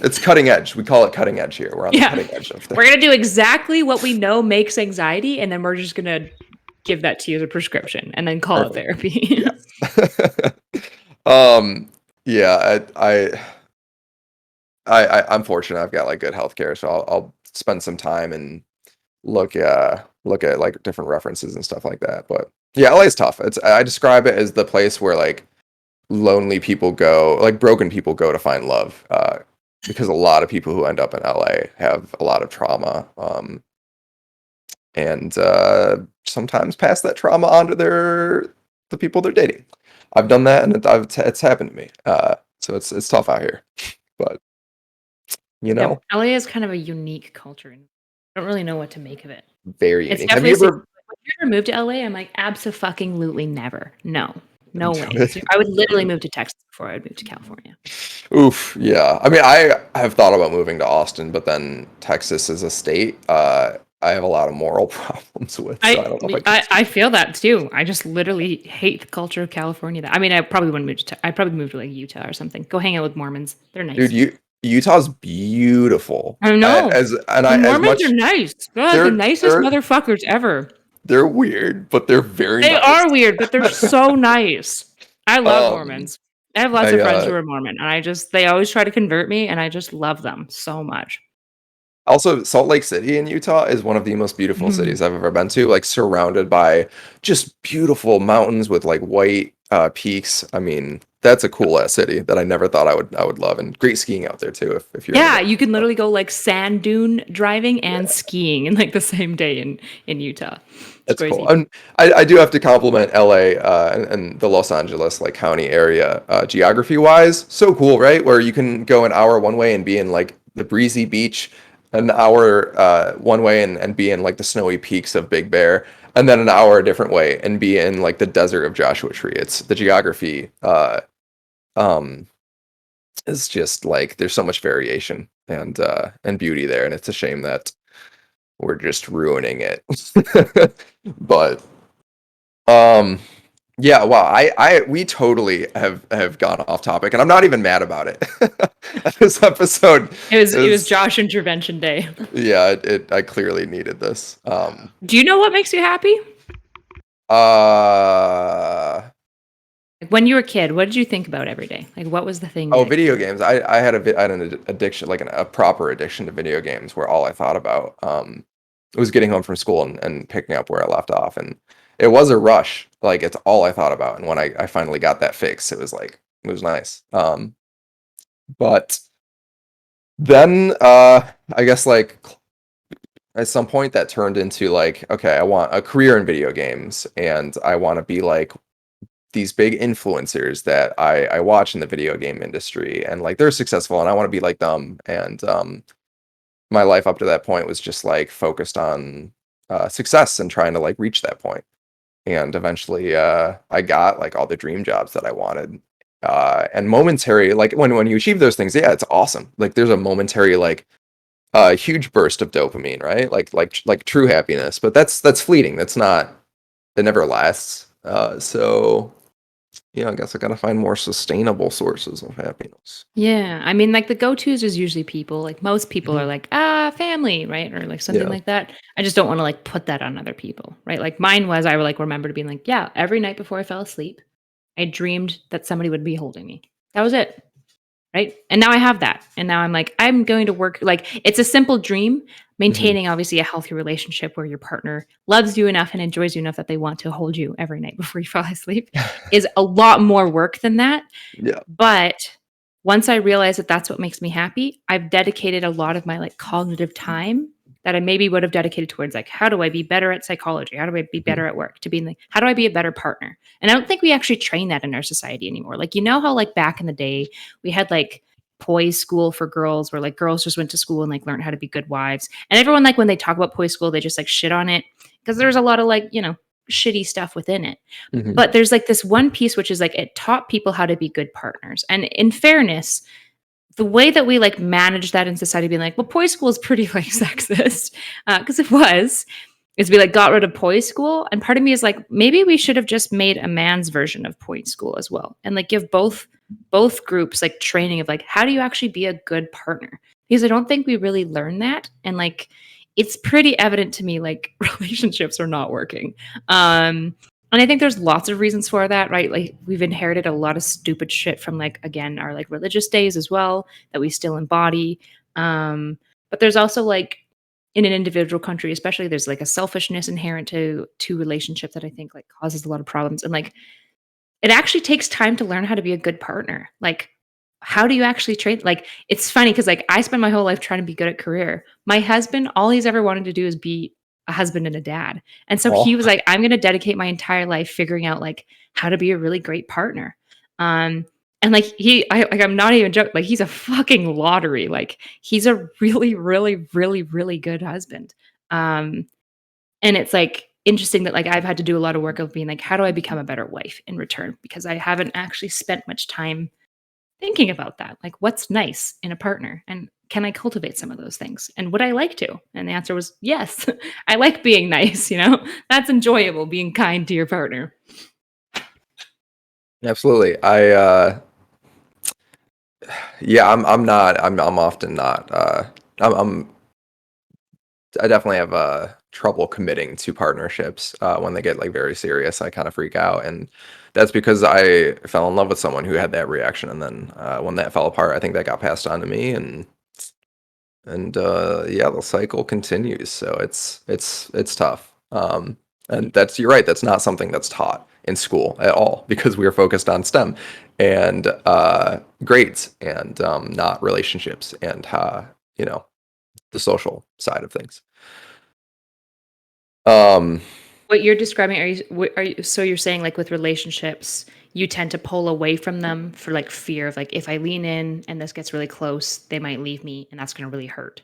Speaker 1: It's cutting edge. We call it cutting edge here. We're on the cutting edge of things.
Speaker 2: We're gonna do exactly what we know makes anxiety, and then we're just gonna give that to you as a prescription, and then call it therapy.
Speaker 1: Yeah. I'm fortunate. I've got like good healthcare, so I'll spend some time and look at like different references and stuff like that. But yeah, LA is tough. I describe it as the place where like lonely people go, like broken people go to find love, because a lot of people who end up in LA have a lot of trauma, and sometimes pass that trauma on to the people they're dating. I've done that, and it's happened to me. So it's tough out here, but
Speaker 2: LA is kind of a unique culture, and I don't really know what to make of it.
Speaker 1: Very
Speaker 2: it's
Speaker 1: unique.
Speaker 2: Have you ever moved to LA? I'm like, abso-fucking-lutely never. No way. So I would literally move to Texas before I would move to California.
Speaker 1: Oof, yeah. I mean, I have thought about moving to Austin, but then Texas is a state I have a lot of moral problems with. So I don't know if
Speaker 2: I feel that too. I just literally hate the culture of California. I mean, I probably wouldn't move to. I'd probably move to like Utah or something. Go hang out with Mormons. They're nice.
Speaker 1: Dude, Utah's beautiful.
Speaker 2: I know. Mormons are nice. They're the nicest motherfuckers ever.
Speaker 1: They're weird, but they're very nice.
Speaker 2: They are weird, but they're so nice. I love Mormons. I have lots of friends who are Mormon, and they always try to convert me, and I just love them so much.
Speaker 1: Also, Salt Lake City in Utah is one of the most beautiful cities I've ever been to, like surrounded by just beautiful mountains with like white peaks. I mean, that's a cool ass city that I never thought I would love, and great skiing out there too. If you're
Speaker 2: you can literally go like sand dune driving and skiing in like the same day in Utah.
Speaker 1: That's cool. And I do have to compliment LA and the Los Angeles like county area geography wise. So cool, right? Where you can go an hour one way and be in like the breezy beach, an hour one way and be in like the snowy peaks of Big Bear, and then an hour a different way and be in like the desert of Joshua Tree. It's the geography is just like there's so much variation and beauty there, and it's a shame that we're just ruining it. But yeah, wow, we totally have gone off topic, and I'm not even mad about it. This episode
Speaker 2: it was Josh intervention day.
Speaker 1: Yeah, I clearly needed this.
Speaker 2: Do you know what makes you happy? Like when you were a kid, what did you think about every day? Like what was the thing
Speaker 1: Oh,
Speaker 2: that
Speaker 1: video games. I had an addiction, like a proper addiction to video games, where all I thought about was getting home from school and picking up where I left off. And it was a rush. Like it's all I thought about. And when I finally got that fix, it was like it was nice. But then I guess like at some point that turned into like, okay, I want a career in video games and I want to be like these big influencers that I watch in the video game industry, and like they're successful and I want to be like them. And my life up to that point was just like focused on success and trying to like reach that point. And eventually I got like all the dream jobs that I wanted. And momentary, like when you achieve those things, yeah, it's awesome. Like there's a momentary like huge burst of dopamine, right? Like true happiness, but that's fleeting. That's not, it never lasts. So yeah, I guess I gotta find more sustainable sources of happiness.
Speaker 2: Yeah, I mean, like the go-tos is usually people. Like most people are
Speaker 1: Mhm.
Speaker 2: like, family, right? Or like something
Speaker 1: Yeah.
Speaker 2: like that. I just don't want to like put that on other people, right? Like mine was, I would like remember to being like, yeah, every night before I fell asleep, I dreamed that somebody would be holding me. That was it. Right? And now I have that. And now I'm like, I'm going to work like it's a simple dream,
Speaker 1: Mhm.
Speaker 2: maintaining obviously a healthy relationship where your partner loves you enough and enjoys you enough that they want to hold you every night before you fall asleep is a lot more work than that.
Speaker 1: Yeah.
Speaker 2: But once I realize that that's what makes me happy, I've dedicated a lot of my like cognitive time that I maybe would have dedicated towards like how do I be better at psychology? How do I be
Speaker 1: Mhm.
Speaker 2: better at work? To being like how do I be a better partner? And I don't think we actually train that in our society anymore. Like you know how like back in the day we had like poise school for girls where like girls just went to school and like learned how to be good wives. And everyone like when they talk about poise school they just like shit on it because there's a lot of like, shitty stuff within it.
Speaker 1: Mhm.
Speaker 2: But there's like this one piece which is like it taught people how to be good partners. And in fairness, the way that we like manage that in society, being like, well, poise school is pretty like sexist, because it was, is we like got rid of poise school. And part of me is like, maybe we should have just made a man's version of poise school as well, and like give both groups like training of like how do you actually be a good partner, because I don't think we really learn that. And like it's pretty evident to me like relationships are not working. And I think there's lots of reasons for that, right? Like we've inherited a lot of stupid shit from like again our like religious days as well that we still embody. But there's also like in an individual country, especially, there's like a selfishness inherent to relationship that I think like causes a lot of problems. And like it actually takes time to learn how to be a good partner. Like how do you actually train? Like it's funny because like I spent my whole life trying to be good at career. My husband, all he's ever wanted to do is be a husband and a dad. And so he
Speaker 1: Oh.
Speaker 2: was like, I'm going to dedicate my entire life figuring out like how to be a really great partner. And like I'm not even joking. Like he's a fucking lottery. Like he's a really, really, really, really good husband. Um, and it's like interesting that like I've had to do a lot of work of being like, how do I become a better wife in return? Because I haven't actually spent much time thinking about that. Like, what's nice in a partner? And can I cultivate some of those things? And would I like to? And the answer was yes. I like being nice, That's enjoyable, being kind to your partner.
Speaker 1: Absolutely. Yeah, I'm often not I definitely have trouble committing to partnerships when they get like very serious. I kind of freak out, and that's because I fell in love with someone who had that reaction, and then when that fell apart, I think that got passed on to me, and yeah, the cycle continues. So it's tough. And that's, you're right. That's not something that's taught in school at all because we are focused on STEM and grades and not relationships and you know the social side of things. Um,
Speaker 2: What you're describing, are you so you're saying like with relationships, you tend to pull away from them for like fear of like if I lean in and this gets really close, they might leave me and that's going to really hurt.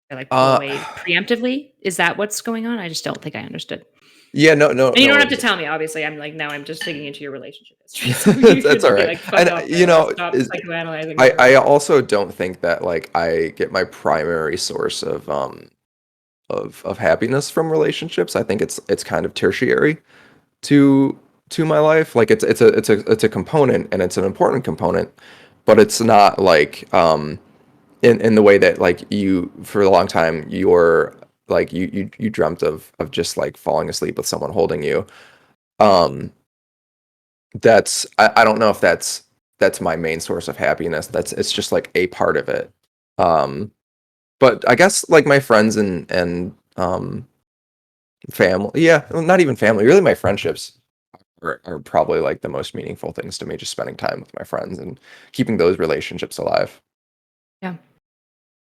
Speaker 2: Or like pull
Speaker 1: uh,
Speaker 2: away preemptively. Is that what's going on? I just don't think I understood.
Speaker 1: yeah, no, no,
Speaker 2: And you don't
Speaker 1: no.
Speaker 2: have to tell me, obviously. I'm like, now I'm just digging into your relationship history. So you
Speaker 1: That's
Speaker 2: should
Speaker 1: all
Speaker 2: be
Speaker 1: right.
Speaker 2: like, fuck
Speaker 1: And
Speaker 2: off now or stop psychoanalyzing my
Speaker 1: I
Speaker 2: relationship.
Speaker 1: also don't think that like I get my primary source of happiness from relationships. I think it's kind of tertiary to my life. Like it's a component and it's an important component, but it's not like in the way that like you for a long time you're like you dreamt of just like falling asleep with someone holding you. Um I don't know if that's my main source of happiness. It's just like a part of it. But I guess like my friends and family, yeah, well, not even family, really my friendships are probably like the most meaningful things to me, just spending time with my friends and keeping those relationships alive.
Speaker 2: Yeah.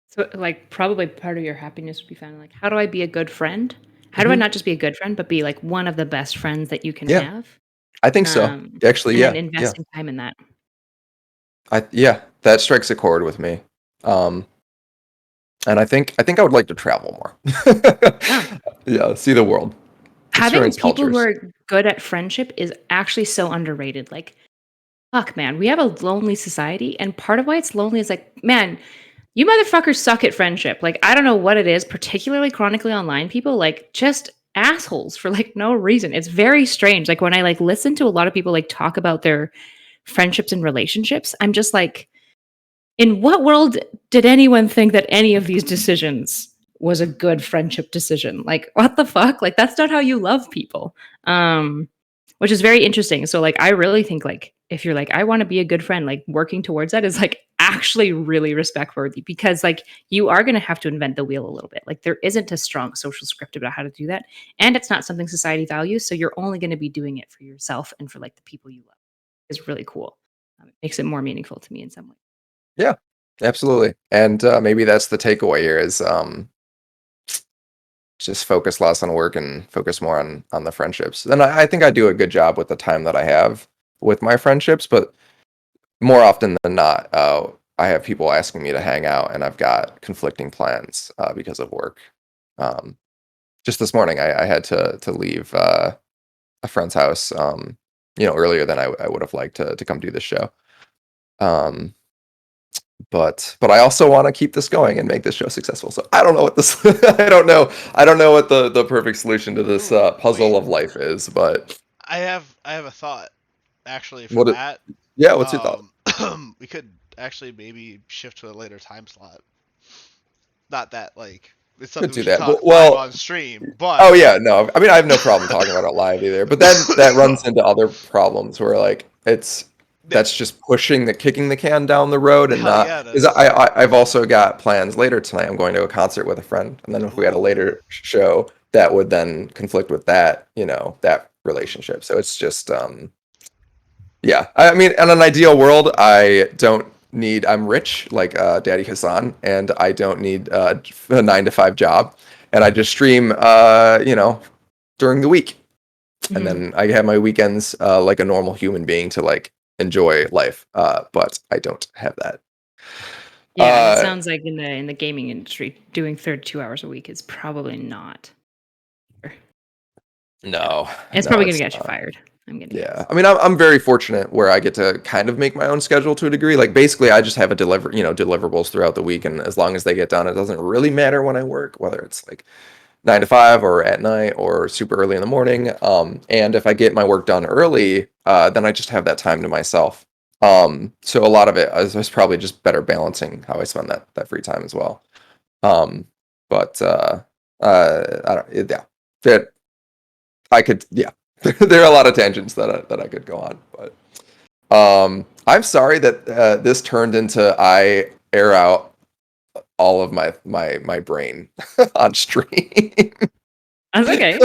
Speaker 2: So, like, probably part of your happiness would be found in, like, how do I be a good friend? How do I
Speaker 1: Hmm.
Speaker 2: not just be a good friend, but be like one of the best friends that you can
Speaker 1: Yeah,
Speaker 2: have?
Speaker 1: I think so. Actually,
Speaker 2: And then
Speaker 1: yeah.
Speaker 2: investing time in that.
Speaker 1: Yeah, that strikes a chord with me. Um, and I think I would like to travel more.
Speaker 2: Yeah.
Speaker 1: Yeah, see the world,
Speaker 2: Having
Speaker 1: experience
Speaker 2: people who
Speaker 1: cultures.
Speaker 2: are good at friendship is actually so underrated. Like, fuck, man, we have a lonely society, and part of why it's lonely is like, man, you motherfuckers suck at friendship. Like, I don't know what it is, particularly chronically online people, like just assholes for like no reason. It's very strange. Like when I like listen to a lot of people like talk about their friendships and relationships, I'm just like, in what world did anyone think that any of these decisions was a good friendship decision? Like, what the fuck? Like, that's not how you love people. Um, which is very interesting. So, like, I really think, like, if you're like, I want to be a good friend, like, working towards that is like actually really respect worthy because, like, you are going to have to invent the wheel a little bit. Like, there isn't a strong social script about how to do that. And it's not something society values. So, you're only going to be doing it for yourself and for, like, the people you love. It's really cool. It makes it more meaningful to me in some way.
Speaker 1: Yeah, absolutely. And maybe that's the takeaway here is just focus less on work and focus more on the friendships. And I think I do a good job with the time that I have with my friendships, but more often than not, I have people asking me to hang out, and I've got conflicting plans because of work. Um, just this morning, I had to leave a friend's house, earlier than I would have liked to come do this show. Um, but I also want to keep this going and make this show successful. So I don't know what this I don't know what the perfect solution to this
Speaker 3: Ooh,
Speaker 1: puzzle
Speaker 3: wait.
Speaker 1: of life is, but
Speaker 3: I have a thought actually for
Speaker 1: what it,
Speaker 3: that.
Speaker 1: yeah, what's your thought?
Speaker 3: We could actually maybe shift to a later time slot. Not that like it's
Speaker 1: Could
Speaker 3: something we
Speaker 1: do
Speaker 3: should
Speaker 1: that.
Speaker 3: talk live
Speaker 1: Well,
Speaker 3: on stream,
Speaker 1: oh
Speaker 3: but
Speaker 1: yeah, no. I mean, I have no problem talking about it live either. But then that runs into other problems where like
Speaker 3: yeah,
Speaker 1: that's just pushing the kicking the can down the road and
Speaker 3: hell
Speaker 1: not
Speaker 3: yeah, it
Speaker 1: because
Speaker 3: is.
Speaker 1: I've also got plans later tonight. I'm going to a concert with a friend, and then if we had a
Speaker 3: Ooh,
Speaker 1: later show, that would then conflict with that, that relationship. So it's just yeah. I mean, in an ideal world, I'm rich like Daddy Hassan, and I don't need a 9 to 5 job, and I just stream during the week, and
Speaker 2: Mhm.
Speaker 1: then I have my weekends like a normal human being to like enjoy life. But I don't have that.
Speaker 2: Yeah, and it
Speaker 1: Uh,
Speaker 2: sounds like in the gaming industry, doing 32 hours a week is probably not. No,
Speaker 1: no,
Speaker 2: it's
Speaker 1: no,
Speaker 2: probably gonna
Speaker 1: it's
Speaker 2: get you
Speaker 1: not.
Speaker 2: fired. I'm gonna
Speaker 1: Yeah,
Speaker 2: guess.
Speaker 1: I mean, I'm very fortunate where I get to kind of make my own schedule to a degree. Like basically, I just have deliverables throughout the week, and as long as they get done, it doesn't really matter when I work, whether it's like 9 to 5 or at night or super early in the morning. And if I get my work done early, then I just have that time to myself. So a lot of it is probably just better balancing how I spend that free time as well. Um, but I don't, yeah, that I could, yeah. There are a lot of tangents that I could go on, but I'm sorry that this turned into I air out all of my brain on stream.
Speaker 2: That's okay.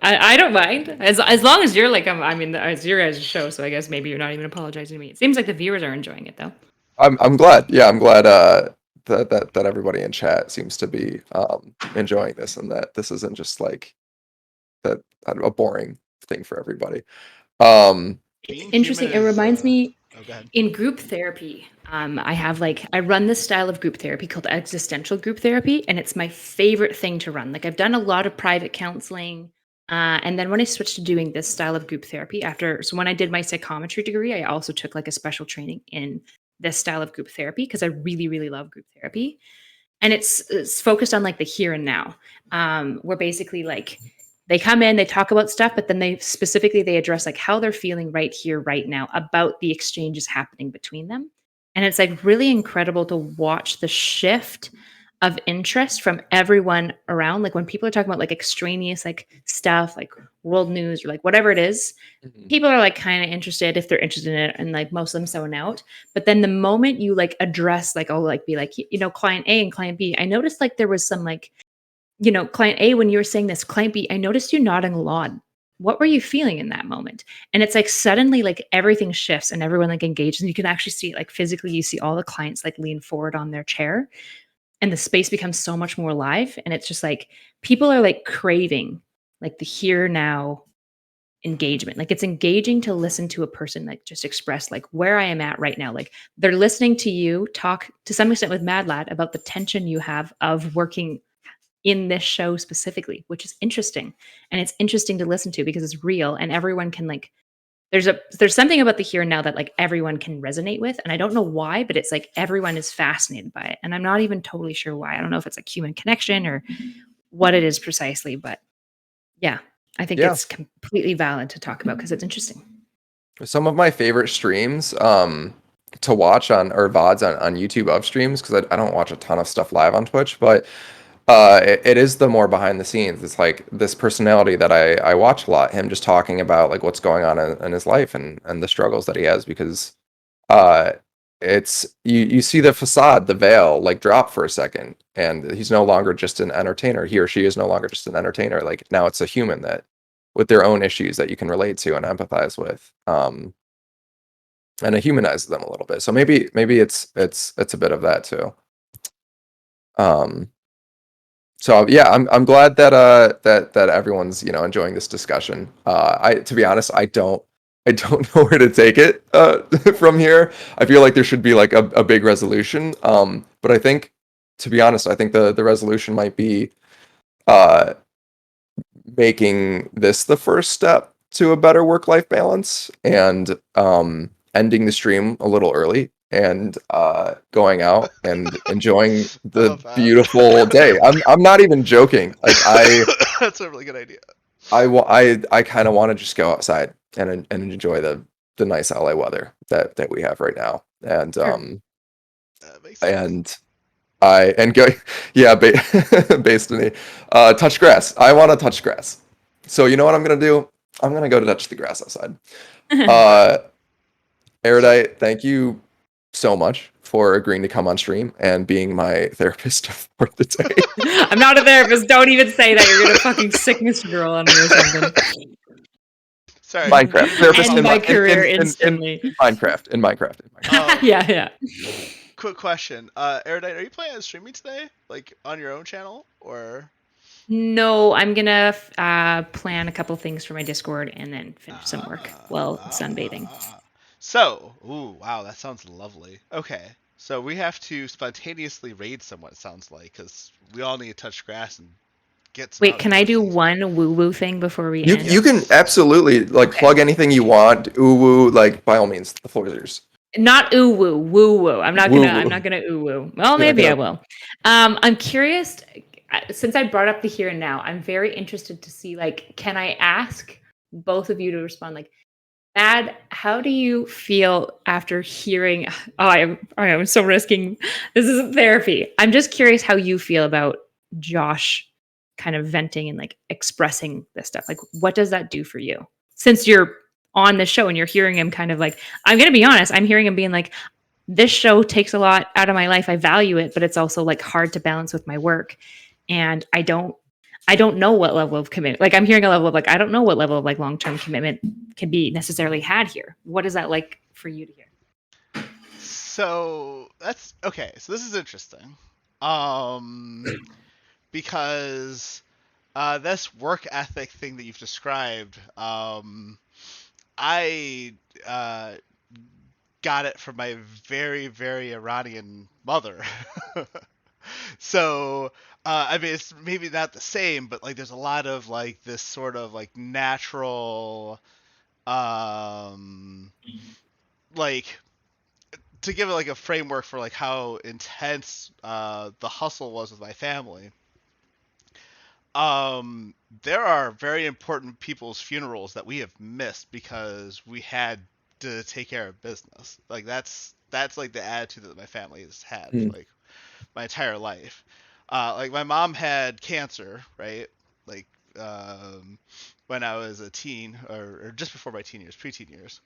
Speaker 2: I don't mind as long as you're like I mean it's your guys' show, so I guess maybe you're not even apologizing to me. It seems like the viewers are enjoying it though.
Speaker 1: I'm glad. Yeah, I'm glad that everybody in chat seems to be enjoying this, and that this isn't just like that a boring thing for everybody. Um,
Speaker 2: It's
Speaker 3: being human
Speaker 2: interesting. It
Speaker 3: is.
Speaker 2: reminds me
Speaker 3: Oh, go ahead.
Speaker 2: in group therapy. I have like I run this style of group therapy called existential group therapy, and it's my favorite thing to run. Like I've done a lot of private counseling, and then when I switched to doing this style of group therapy so when I did my psychometry degree, I also took like a special training in this style of group therapy because I really really love group therapy, and it's focused on like the here and now, where basically like they come in, they talk about stuff, but then they address like how they're feeling right here right now about the exchanges happening between them. And it's like really incredible to watch the shift of interest from everyone around. Like when people are talking about like extraneous like stuff, like world news or like whatever it is, people are like kind of interested if they're interested in it, and like most of them zone out. But then the moment you like address like, oh, like be like, client A and client B, I noticed like there was some like, client A, when you were saying this, client B, I noticed you nodding a lot. What were you feeling in that moment? And it's like suddenly like everything shifts and everyone like engages, and you can actually see like physically, you see all the clients like lean forward on their chair, and the space becomes so much more live. And it's just like people are like craving like the here now engagement. Like it's engaging to listen to a person like just express like where I am at right now. Like they're listening to you talk to some extent with Madlad about the tension you have of working in this show specifically, which is interesting. And it's interesting to listen to because it's real and everyone can like there's something about the here and now that like everyone can resonate with. And I don't know why, but it's like everyone is fascinated by it. And I'm not even totally sure why. I don't know if it's like human connection or what it is precisely, but yeah, I think it's completely valid to talk about because it's interesting.
Speaker 1: Some of my favorite streams to watch on or VODs on YouTube of streams, because I don't watch a ton of stuff live on Twitch, but it is the more behind the scenes. It's like this personality that I watch a lot, him just talking about like what's going on in his life and the struggles that he has, because uh it's you see the facade, the veil like drop for a second, and he's no longer just an entertainer. He or she is no longer just an entertainer. Like now it's a human that with their own issues that you can relate to and empathize with. And it humanizes them a little bit. So maybe it's a bit of that too. So yeah, I'm glad that that everyone's enjoying this discussion. To be honest, I don't know where to take it from here. I feel like there should be like a big resolution. But I think, to be honest, I think the resolution might be uh making this the first step to a better work-life balance, and ending the stream a little early and going out and enjoying the beautiful day. I'm not even joking. Like
Speaker 3: That's a really good idea.
Speaker 1: I kind of want to just go outside and enjoy the nice LA weather that we have right now. And
Speaker 3: makes sense.
Speaker 1: go yeah, based in touch grass. I want to touch grass. So you know what I'm gonna do? I'm gonna go to touch the grass outside. Erudite, thank you so much for agreeing to come on stream and being my therapist for the day.
Speaker 2: I'm not a therapist. Don't even say that. You're gonna fucking sickness girl on me or something.
Speaker 3: Sorry.
Speaker 1: Minecraft. Therapist
Speaker 2: in my career instantly.
Speaker 1: In Minecraft.
Speaker 2: Yeah.
Speaker 3: Quick question. Erudite, are you planning on streaming today? Like on your own channel or?
Speaker 2: No, I'm gonna plan a couple things for my Discord and then finish some work while sunbathing.
Speaker 3: So, wow, that sounds lovely. Okay, so we have to spontaneously raid someone. It sounds like, because we all need to touch grass and get some.
Speaker 2: Wait, can I do one woo-woo thing before we end?
Speaker 1: You can absolutely plug anything you want. Woo, like by all means, the floor is yours.
Speaker 2: Not woo woo. I'm not gonna woo. Well, maybe I will. I'm curious. Since I brought up the here and now, I'm very interested to see, like, can I ask both of you to respond? Like, Ad, how do you feel after hearing? I am so risking. This isn't therapy. I'm just curious how you feel about Josh kind of venting and like expressing this stuff. Like, what does that do for you? Since you're on the show and you're hearing him kind of like, I'm gonna be honest, I'm hearing him being like, this show takes a lot out of my life. I value it, but it's also like hard to balance with my work. And I don't know what level of commitment. Like I'm hearing a level of like, I don't know what level of like long-term commitment can be necessarily had here. What is that like for you to hear?
Speaker 3: So that's okay. So this is interesting, because this work ethic thing that you've described, I got it from my very, very Iranian mother. So, I mean, it's maybe not the same, but like, there's a lot of like this sort of like natural, like, to give it like a framework for like how intense the hustle was with my family. There are very important people's funerals that we have missed because we had to take care of business. Like that's like the attitude that my family has had for like my entire life. Like my mom had cancer, right? Like when I was a teen, or just before my teen years, preteen years.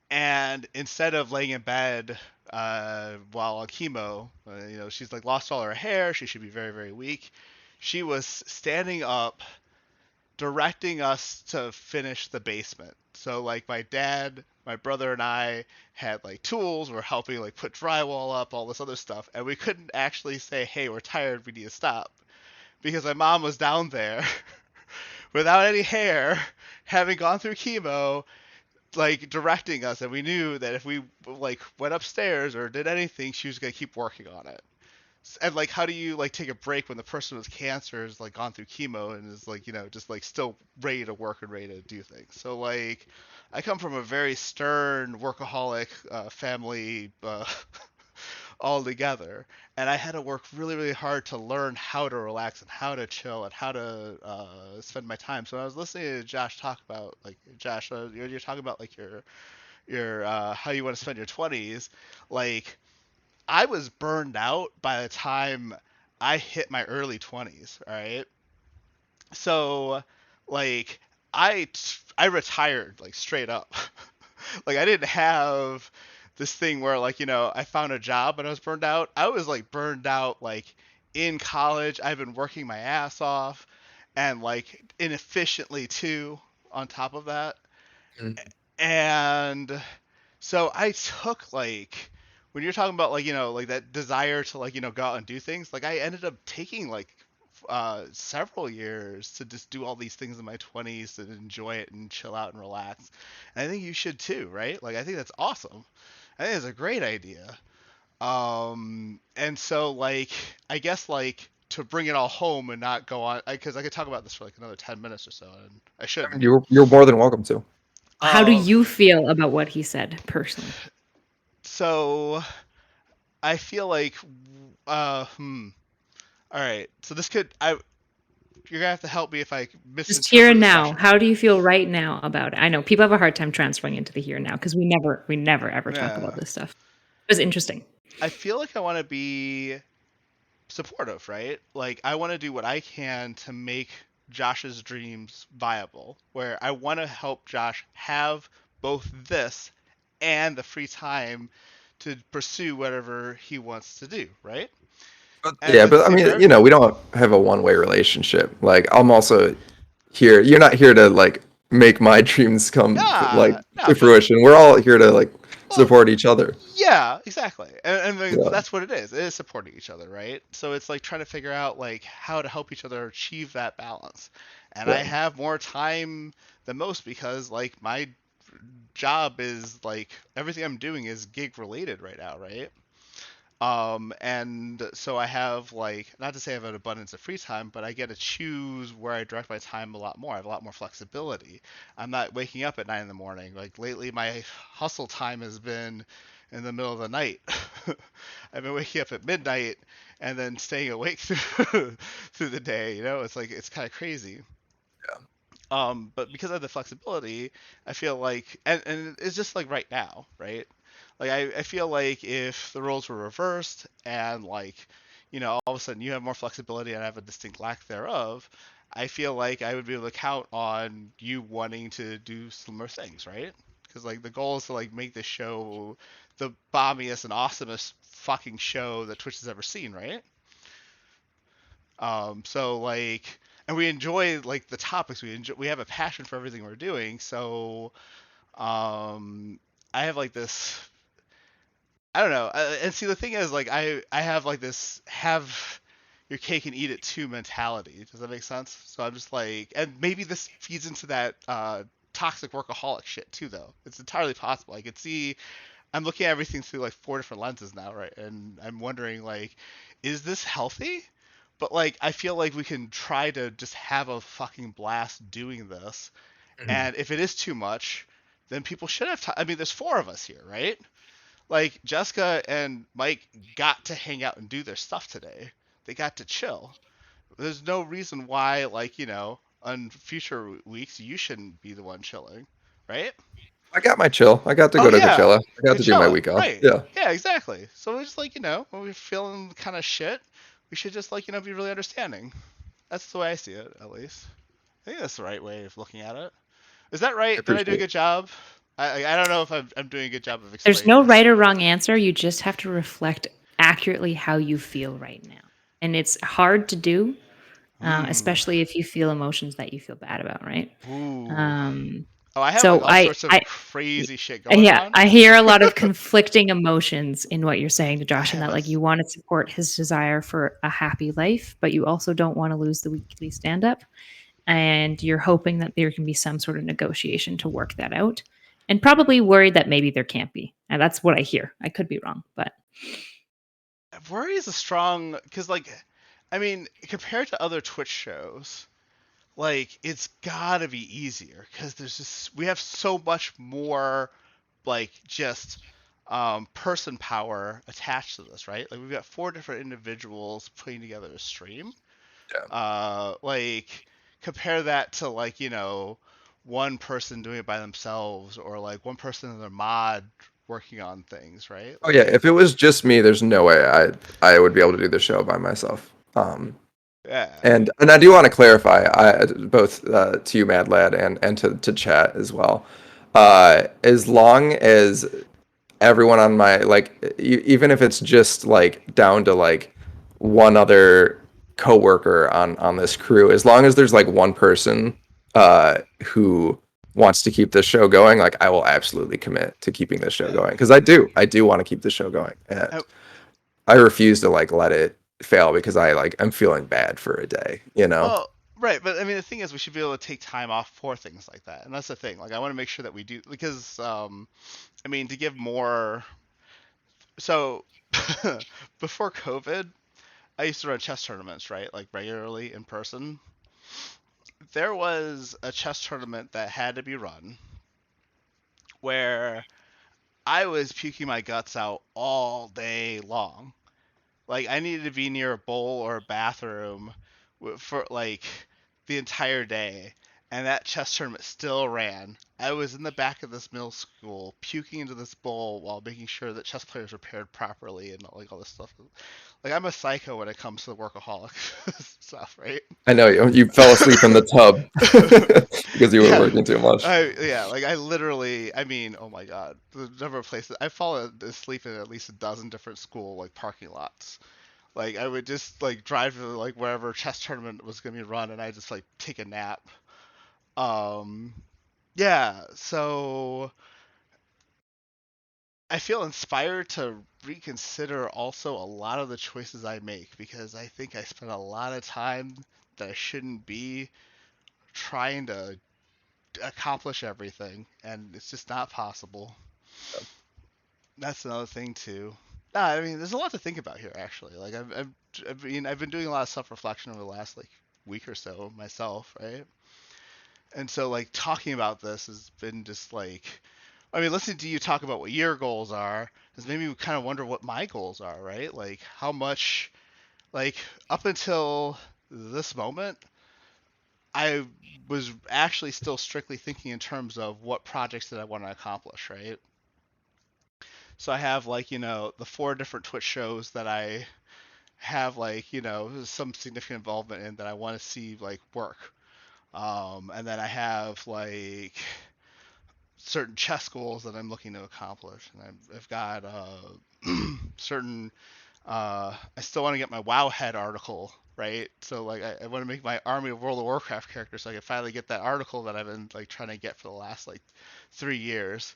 Speaker 3: And instead of laying in bed while on chemo, she's like lost all her hair. She should be very, very weak. She was standing up, directing us to finish the basement. So like my dad, my brother, and I had like tools. We're helping like put drywall up, all this other stuff, and we couldn't actually say, "Hey, we're tired. We need to stop," because my mom was down there without any hair, having gone through chemo, like directing us, and we knew that if we like went upstairs or did anything, she was gonna keep working on it. And like, how do you like take a break when the person with cancer is like gone through chemo and is like, just like still ready to work and ready to do things? So like, I come from a very stern workaholic family all together, and I had to work really, really hard to learn how to relax and how to chill and how to spend my time. So I was listening to Josh talk about like Josh, you're talking about like your how you want to spend your 20s. Like I was burned out by the time I hit my early 20s, right? So like I retired like straight up. Like I didn't have this thing where like, I found a job and I was burned out. I was like burned out like in college. I've been working my ass off and like inefficiently too on top of that.
Speaker 1: Mm.
Speaker 3: And so I took like when you're talking about like like that desire to like go out and do things, like I ended up taking like several years to just do all these things in my 20s and enjoy it and chill out and relax. And I think you should too, right? Like I think that's awesome. I think it's a great idea. And so like I guess like to bring it all home and not go on because I could talk about this for like another 10 minutes or so and I shouldn't.
Speaker 1: You're more than welcome to.
Speaker 2: How do
Speaker 3: Um,
Speaker 2: you feel about what he said personally?
Speaker 3: so I feel like all right. So this could you're gonna have to help me if I
Speaker 2: Just here
Speaker 3: misinterpret
Speaker 2: and
Speaker 3: this
Speaker 2: now.
Speaker 3: question.
Speaker 2: How do you feel right now about it? I know people have a hard time transferring into the here and now because we never ever talk
Speaker 3: Yeah.
Speaker 2: about this stuff. It was interesting.
Speaker 3: I feel like I want to be supportive, right? Like I want to do what I can to make Josh's dreams viable, where I want to help Josh have both this and the free time to pursue whatever he wants to do, right? And
Speaker 1: Yeah,
Speaker 3: at the
Speaker 1: but I
Speaker 3: same
Speaker 1: mean,
Speaker 3: time,
Speaker 1: we don't have a one-way relationship. Like, I'm also here. You're not here to like make my dreams come like
Speaker 3: nah,
Speaker 1: to
Speaker 3: but
Speaker 1: fruition. We're all here to like
Speaker 3: well,
Speaker 1: support each other.
Speaker 3: yeah, exactly. And
Speaker 1: Yeah,
Speaker 3: that's what it is. It is supporting each other, right? So it's like trying to figure out like how to help each other achieve that balance. And I
Speaker 1: yeah.
Speaker 3: have more time than most because like my job is like everything I'm doing is gig related right now, right? And so I have like not to say I have an abundance of free time, but I get to choose where I direct my time a lot more. I have a lot more flexibility. I'm not waking up at 9 in the morning. Like lately, my hustle time has been in the middle of the night. I've been waking up at midnight and then staying awake through the day. It's like it's kind of crazy. But because of the flexibility, I feel like, and it's just like right now, right? Like I feel like if the roles were reversed and like, all of a sudden you have more flexibility and I have a distinct lack thereof, I feel like I would be able to count on you wanting to do similar things, right? Because like the goal is to like make this show the bombiest and awesomest fucking show that Twitch has ever seen, right? So like, and we enjoy like the topics. We have a passion for everything we're doing. So, I have like this. I don't know. And see, the thing is, like, I have like this have your cake and eat it too mentality. Does that make sense? So I'm just like, and maybe this feeds into that toxic workaholic shit too, though. It's entirely possible. I could see. I'm looking at everything through like 4 different lenses now, right? And I'm wondering like, is this healthy? But like, I feel like we can try to just have a fucking blast doing this.
Speaker 1: Mhm.
Speaker 3: And if it is too much, then people should have time. I mean, there's four of us here, right? Like Jessica and Mike got to hang out and do their stuff today. They got to chill. There's no reason why, like, on future weeks you shouldn't be the one chilling, right?
Speaker 1: I got my chill. I got to
Speaker 3: Oh
Speaker 1: go to
Speaker 3: yeah,
Speaker 1: Coachella. I got
Speaker 3: you're
Speaker 1: to do my
Speaker 3: chilling,
Speaker 1: week off.
Speaker 3: right?
Speaker 1: Yeah.
Speaker 3: Yeah, exactly. So it's like when we're feeling kind of shit, we should just like be really understanding. That's the way I see it, at least. I think that's the right way of looking at it. Is that
Speaker 1: I
Speaker 3: right? Did I do a
Speaker 1: appreciate it.
Speaker 3: good job? I don't know if I'm doing a good job of
Speaker 2: There's
Speaker 3: explaining
Speaker 2: no
Speaker 3: this.
Speaker 2: right or wrong answer. You just have to reflect accurately how you feel right now. And it's hard to do,
Speaker 3: Hmm.
Speaker 2: especially if you feel emotions that you feel bad about, right?
Speaker 3: Ooh.
Speaker 2: Um,
Speaker 3: Oh, I have like
Speaker 2: so
Speaker 3: all sorts of crazy shit going
Speaker 2: yeah,
Speaker 3: on.
Speaker 2: I hear a lot of conflicting emotions in what you're saying to
Speaker 3: I
Speaker 2: Josh, and
Speaker 3: have
Speaker 2: that
Speaker 3: a.
Speaker 2: like you want to support his desire for a happy life, but you also don't want to lose the weekly stand up. And you're hoping that there can be some sort of negotiation to work that out. And probably worried that maybe there can't be. And that's what I hear. I could be wrong, but
Speaker 3: Worry is a strong, because like, I mean, compared to other Twitch shows, like it's gotta be easier because we have so much more like just person power attached to this, right? Like we've got four different individuals putting together a stream.
Speaker 1: Yeah.
Speaker 3: Like compare that to like one person doing it by themselves or like one person in their mod working on things, right?
Speaker 1: Oh yeah,
Speaker 3: Like
Speaker 1: if it was just me, there's no way I would be able to do the show by myself.
Speaker 3: yeah.
Speaker 1: And I do want to clarify, both to you, Madlad, and to chat as well. As long as everyone on my like, even if it's just like down to like one other coworker on this crew, as long as there's like one person who wants to keep this show going, like I will absolutely commit to keeping this show going because I do want to keep the show going, and
Speaker 3: Uh,
Speaker 1: I refuse to like let it fail because I'm feeling bad for a day, you know?
Speaker 3: Well, right, but I mean the thing is we should be able to take time off for things like that. And that's the thing. Like I want to make sure that we do because I mean to give more so before COVID, I used to run chess tournaments, right? Like regularly in person. There was a chess tournament that had to be run where I was puking my guts out all day long. Like I needed to be near a bowl or a bathroom for like the entire day, and that chess tournament still ran. I was in the back of this middle school puking into this bowl while making sure that chess players were paired properly and like all this stuff. Like I'm a psycho when it comes to the workaholic stuff, right?
Speaker 1: I know you fell asleep in the tub because you were
Speaker 3: Yeah,
Speaker 1: working too much.
Speaker 3: yeah, like I literally, I mean, oh my god, the number of places I've fallen asleep in at least a dozen different school like parking lots. Like I would just like drive to like wherever chess tournament was gonna be run, and I just like take a nap. Um, yeah, so I feel inspired to reconsider also a lot of the choices I make because I think I spend a lot of time that I shouldn't be trying to accomplish everything, and it's just not possible. That's another thing too. Nah, I mean, there's a lot to think about here actually. Like I've been doing a lot of self-reflection over the last like week or so myself, right? And so like talking about this has been just like, I mean, listening to you talk about what your goals are has made me kind of wonder what my goals are, right? Like how much, like up until this moment, I was actually still strictly thinking in terms of what projects that I want to accomplish, right? So I have like, the four different Twitch shows that I have like, some significant involvement in that I want to see like work. And then I have like certain chess goals that I'm looking to accomplish. And I've got certain I still want to get my WoW head article, right? So like I want to make my Army of World of Warcraft character so I can finally get that article that I've been like trying to get for the last like 3 years.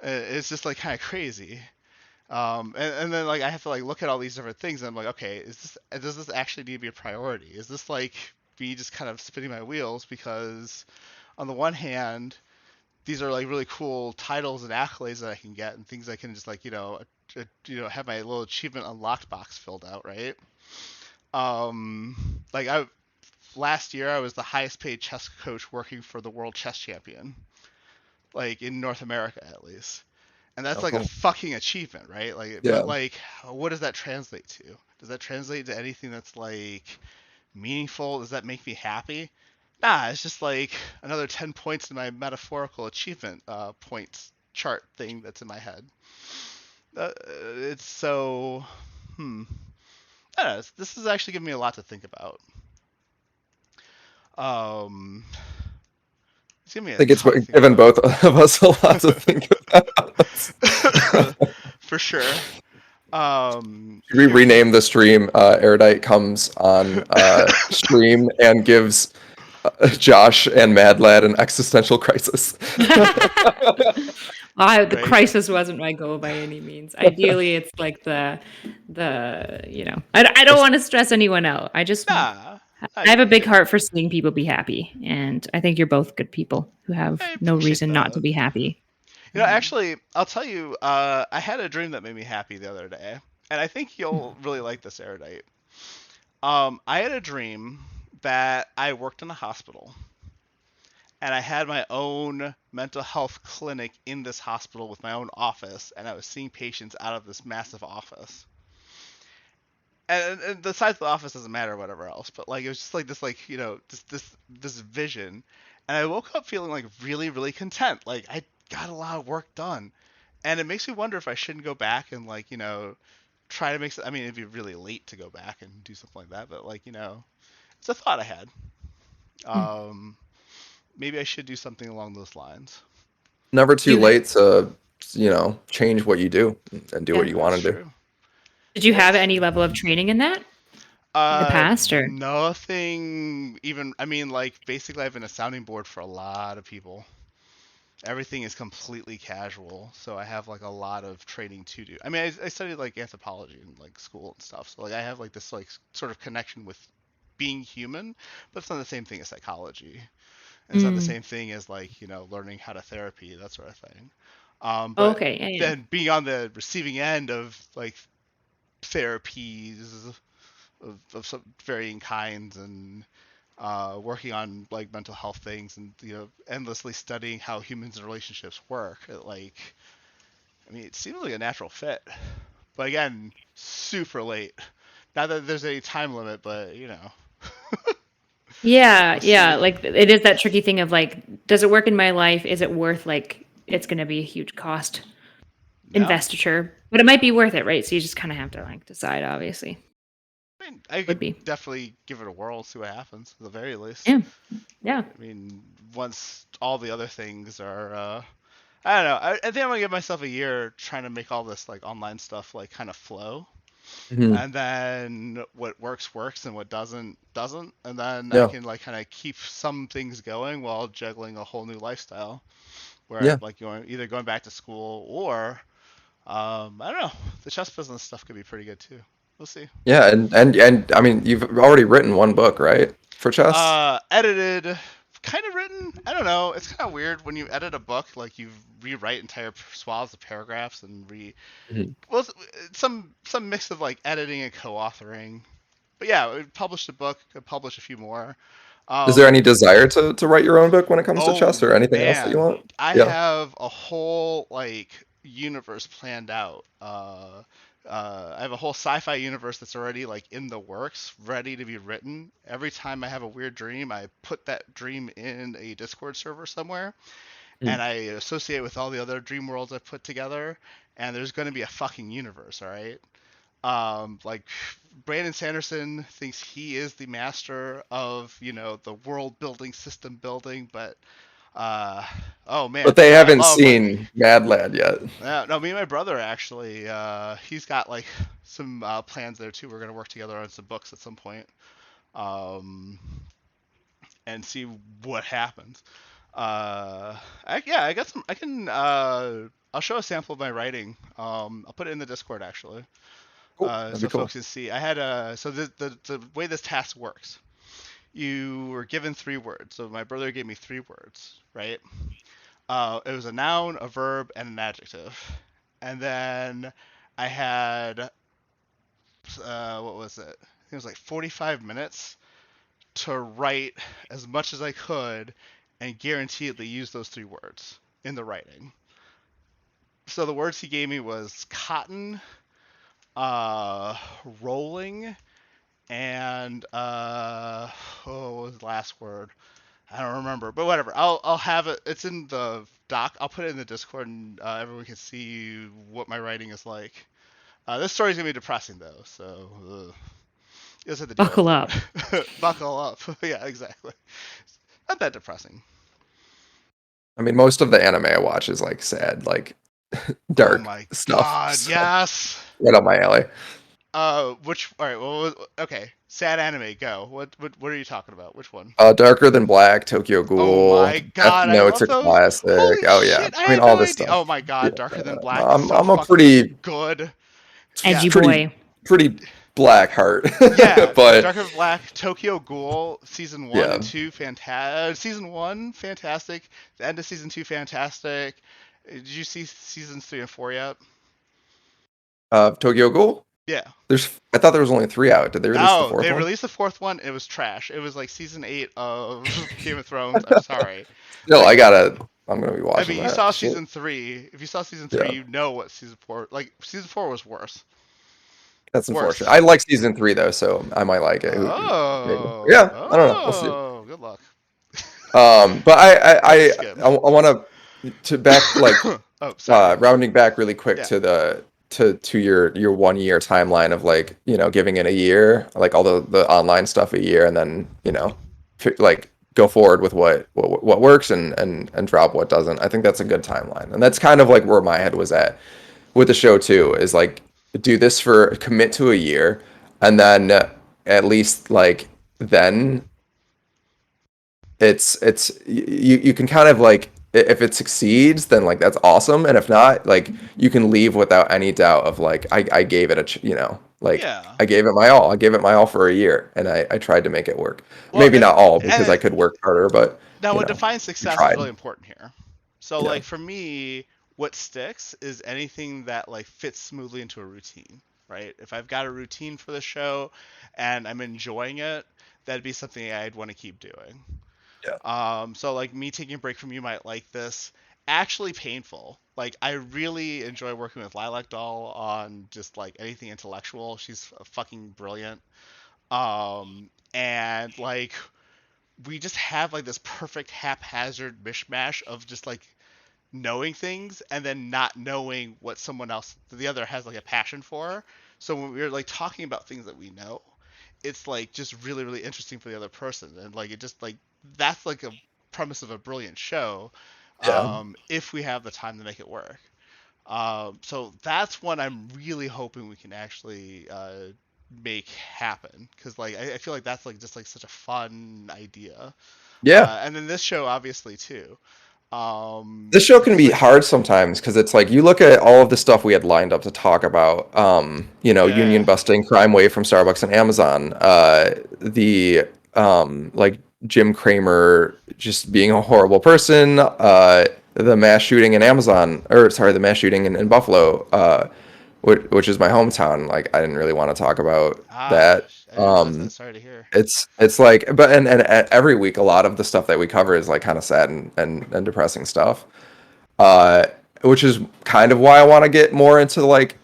Speaker 3: It's just like kind of crazy. And then like I have to like look at all these different things and I'm like, okay, does this actually need to be a priority? Is this like me just kind of spinning my wheels because on the one hand, these are like really cool titles and accolades that I can get and things I can just like have my little achievement unlocked box filled out, right? Like I last year I was the highest paid chess coach working for the world chess champion, like in North America at least. And that's
Speaker 1: Oh,
Speaker 3: like a
Speaker 1: cool.
Speaker 3: fucking achievement, right? Like, but
Speaker 1: Yeah.
Speaker 3: like, what does that translate to? Does that translate to anything that's like meaningful? Does that make me happy? Nah, it's just like another 10 points in my metaphorical achievement points chart thing that's in my head. It's so, hmm. I don't know, this is actually giving me a lot to think about. It's giving me
Speaker 1: I
Speaker 3: a
Speaker 1: think it's
Speaker 3: ton to think
Speaker 1: given
Speaker 3: about.
Speaker 1: both of us a lot to think about.
Speaker 3: For sure.
Speaker 1: Should we rename the stream Erudite comes on stream and gives Josh and Madlad an existential crisis?
Speaker 2: The
Speaker 3: Right?
Speaker 2: crisis wasn't my goal by any means. Ideally, it's like I don't want to stress anyone out. I
Speaker 3: Nah,
Speaker 2: have a
Speaker 3: you
Speaker 2: big
Speaker 3: get it.
Speaker 2: heart for seeing people be happy, and I think you're both good people who have
Speaker 3: I
Speaker 2: no
Speaker 3: appreciate
Speaker 2: reason not to
Speaker 3: that.
Speaker 2: be happy.
Speaker 3: Actually, I'll tell you, I had a dream that made me happy the other day, and I think you'll really like this, Erudite. I had a dream that I worked in a hospital, and I had my own mental health clinic in this hospital with my own office, and I was seeing patients out of this massive office. And the size of the office doesn't matter, or whatever else, but like it was just like this, like this vision, and I woke up feeling like really, really content. Like I got a lot of work done, and it makes me wonder if I shouldn't go back and like try to make. I mean, it'd be really late to go back and do something like that, but like it's a thought I had.
Speaker 2: Mm.
Speaker 3: Um, Maybe I should do something along those lines.
Speaker 1: Never
Speaker 2: Do
Speaker 1: too
Speaker 2: you ha-
Speaker 1: late to, change what you do and do what
Speaker 2: yeah.
Speaker 1: you
Speaker 3: That's
Speaker 1: want to do.
Speaker 3: true.
Speaker 2: Did you have
Speaker 3: That's
Speaker 2: any
Speaker 3: true.
Speaker 2: level of training in that in the past, or?
Speaker 3: Nothing even. I mean, like basically, I've been a sounding board for a lot of people. Everything is completely casual, so I have like a lot of training to do. I mean, I studied like anthropology in like school and stuff, so like I have like this like sort of connection with being human, but it's not the same thing as psychology, and it's not the
Speaker 2: Mm.
Speaker 3: same thing as like learning how to therapy, that sort of thing.
Speaker 2: Oh,
Speaker 3: But
Speaker 2: okay, yeah,
Speaker 3: then being on the receiving end of like therapies of some varying kinds, and working on like mental health things, and endlessly studying how humans and relationships work. I mean, it seems like a natural fit, but again, super late. Not that there's any time limit, but
Speaker 2: yeah,
Speaker 3: we'll
Speaker 2: yeah.
Speaker 3: see.
Speaker 2: Like it is that tricky thing of like, does it work in my life? Is it worth like it's going to be a huge cost
Speaker 3: Yeah,
Speaker 2: investiture, but it might be worth it, right? So you just kind of have to like decide. Obviously,
Speaker 3: I mean, I
Speaker 2: would
Speaker 3: could
Speaker 2: be.
Speaker 3: definitely give it a whirl, see what happens. At the very least,
Speaker 2: Yeah, yeah.
Speaker 3: I mean, once all the other things are, I don't know. I think I'm gonna give myself a year trying to make all this like online stuff like kind of flow,
Speaker 1: Mhm.
Speaker 3: and then what works works and what doesn't, and then I
Speaker 1: Yeah.
Speaker 3: can like kind of keep some things going while juggling a whole new lifestyle where
Speaker 1: Yeah.
Speaker 3: I'm like going back to school, or I don't know, the chess business stuff could be pretty good too. We'll see.
Speaker 1: Yeah. And I mean, you've already written one book, right? For chess?
Speaker 3: Edited, kind of written. I don't know. It's kind of weird when you edit a book, like you rewrite entire swaths of paragraphs and
Speaker 1: Mhm.
Speaker 3: well, some mix of like editing and co-authoring. But yeah, we published a book, could publish a few more.
Speaker 1: Is there any
Speaker 3: Um,
Speaker 1: desire to write your own book when it comes to
Speaker 3: oh
Speaker 1: chess or anything else that you
Speaker 3: man,
Speaker 1: want?
Speaker 3: I
Speaker 1: Yeah.
Speaker 3: have a whole like universe planned out. I have a whole sci-fi universe that's already like in the works, ready to be written. Every time I have a weird dream, I put that dream in a Discord server somewhere,
Speaker 1: Mm.
Speaker 3: and I associate it with all the other dream worlds I've put together, and there's going to be a fucking universe, all right? Like Brandon Sanderson thinks he is the master of the world building, system building, but uh, oh man,
Speaker 1: But they
Speaker 3: I
Speaker 1: haven't
Speaker 3: love like
Speaker 1: seen Madlad yet.
Speaker 3: no, me and my brother actually, he's got like some plans there too. We're gonna work together on some books at some point, um, and see what happens. I got some. I can. I'll show a sample of my writing. I'll put it in the Discord actually,
Speaker 1: Cool. That'd be
Speaker 3: so
Speaker 1: cool.
Speaker 3: folks can see. I had a so the way this task works. You were given three words. So my brother gave me three words, right? It was a noun, a verb, and an adjective. And then I had what was it? I think it was like 45 minutes to write as much as I could and guaranteedly use those three words in the writing. So the words he gave me was cotton, uh, rolling, and what was the last word? I don't remember, but whatever. I'll have it. It's in the doc. I'll put it in the Discord, and everyone can see what my writing is like. This story's gonna be depressing though, so You said the
Speaker 2: Buckle up.
Speaker 3: Buckle up. Yeah, exactly. Not that depressing.
Speaker 1: I mean, most of the anime I watch is like sad, like dark
Speaker 3: Oh my
Speaker 1: stuff.
Speaker 3: god,
Speaker 1: So,
Speaker 3: yes.
Speaker 1: right up my alley.
Speaker 3: All right, well, okay. Sad anime, go. What are you talking about? Which one?
Speaker 1: Darker Than Black, Tokyo
Speaker 3: Oh
Speaker 1: Ghoul,
Speaker 3: my
Speaker 1: Death
Speaker 3: god, I
Speaker 1: Note's
Speaker 3: love
Speaker 1: a
Speaker 3: those.
Speaker 1: classic.
Speaker 3: Holy
Speaker 1: Oh yeah,
Speaker 3: shit, I
Speaker 1: I mean
Speaker 3: had
Speaker 1: all
Speaker 3: no
Speaker 1: this
Speaker 3: idea.
Speaker 1: stuff.
Speaker 3: Oh my
Speaker 1: Yeah,
Speaker 3: god, Darker Than Black is so
Speaker 1: I'm a
Speaker 3: fucking good.
Speaker 2: Edgy
Speaker 3: Yes.
Speaker 1: pretty
Speaker 2: boy.
Speaker 1: black heart.
Speaker 3: Yeah,
Speaker 1: but
Speaker 3: Darker Than Black, Tokyo Ghoul, season 1
Speaker 1: yeah,
Speaker 3: and 2, fantastic. Season 1, fantastic. The end of season 2, fantastic. Did you see seasons 3 and 4 yet?
Speaker 1: Tokyo Ghoul.
Speaker 3: Yeah.
Speaker 1: I thought there was only 3 out. Did they release the
Speaker 3: No,
Speaker 1: fourth
Speaker 3: they
Speaker 1: one?
Speaker 3: released the 4th one. It was trash. It was like season 8 of Game of Thrones. I'm sorry.
Speaker 1: No,
Speaker 3: Like,
Speaker 1: I'm gonna be
Speaker 3: I
Speaker 1: watching
Speaker 3: mean, you
Speaker 1: that.
Speaker 3: saw
Speaker 1: Shit.
Speaker 3: season 3. If you saw season 3,
Speaker 1: Yeah,
Speaker 3: you know what season 4. Like season 4 was worse.
Speaker 1: that's unfortunate.
Speaker 3: Worse.
Speaker 1: I like season 3 though, so I might like it. Maybe.
Speaker 3: Oh,
Speaker 1: Yeah, I don't know. We'll see.
Speaker 3: good luck.
Speaker 1: But
Speaker 3: That's a skim.
Speaker 1: I want to back like
Speaker 3: Oh, sorry.
Speaker 1: rounding back really quick
Speaker 3: Yeah.
Speaker 1: to the to your 1 year timeline of like giving it a year, like all the online stuff a year, and then like go forward with what works and drop what doesn't. I think that's a good timeline, and that's kind of like where my head was at with the show too. Is like do this for commit to a year, and then at least like then you can kind of like if it succeeds then like that's awesome, and if not like you can leave without any doubt of like I gave it like
Speaker 3: Yeah.
Speaker 1: I gave it my all for a year, and I tried to make it work.
Speaker 3: Well,
Speaker 1: Maybe not all because I
Speaker 3: and
Speaker 1: could work harder, but
Speaker 3: now what defines
Speaker 1: you
Speaker 3: success is
Speaker 1: tried.
Speaker 3: really important here. So
Speaker 1: Yeah,
Speaker 3: like for me, what sticks is anything that like fits smoothly into a routine, right? If I've got a routine for the show and I'm enjoying it, that'd be something I'd want to keep doing.
Speaker 1: yeah,
Speaker 3: So like me taking a break from you might like this. Actually painful. Like I really enjoy working with Lilac Doll on just like anything intellectual. She's fucking brilliant. And like we just have like this perfect haphazard mishmash of just like knowing things and then not knowing what someone else the other has like a passion for. So when we're like talking about things that we know, it's like just really really interesting for the other person, and like it just like that's like a premise of a brilliant show,
Speaker 1: yeah,
Speaker 3: if we have the time to make it work. So that's what I'm really hoping we can actually make happen, because like I feel like that's like just like such a fun idea.
Speaker 1: yeah.
Speaker 3: And then this show obviously too.
Speaker 1: This show can
Speaker 3: Because
Speaker 1: be
Speaker 3: like
Speaker 1: hard sometimes because it's like you look at all of the stuff we had lined up to talk about. Union
Speaker 3: yeah.
Speaker 1: busting, crime wave from Starbucks and Amazon. The like Jim Cramer just being a horrible person. The mass shooting in Amazon, or sorry, the mass shooting in Buffalo, which is my hometown. Like I didn't really want to talk about
Speaker 3: Ah,
Speaker 1: that.
Speaker 3: I didn't realize that. Sorry to hear.
Speaker 1: It's like, but and every week a lot of the stuff that we cover is like kind of sad and depressing stuff, uh which is kind of why I want to get more into like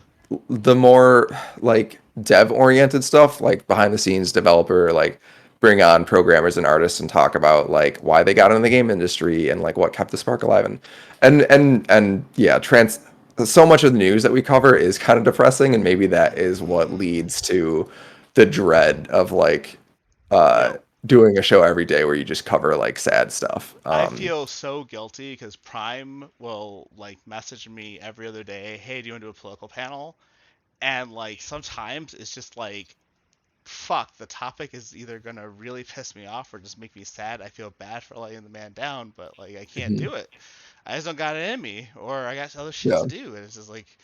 Speaker 1: the more like dev oriented stuff, like behind the scenes developer, like bring on programmers and artists and talk about like why they got into the game industry and like what kept the spark alive, and yeah, so much of the news that we cover is kind of depressing, and maybe that is what
Speaker 3: Hmm.
Speaker 1: leads to the dread of like uh
Speaker 3: Yep.
Speaker 1: doing a show every day where you just cover like sad stuff.
Speaker 3: I feel so guilty because Prime will like message me every other day, "Hey, do you want to do a political panel?" And like sometimes it's just like, fuck, the topic is either gonna really piss me off or just make me sad. I feel bad for letting the man down, but like I can't
Speaker 1: Mhm.
Speaker 3: do it. I just don't got it in me, or I got other shit
Speaker 1: Yeah,
Speaker 3: to do, and it's just like.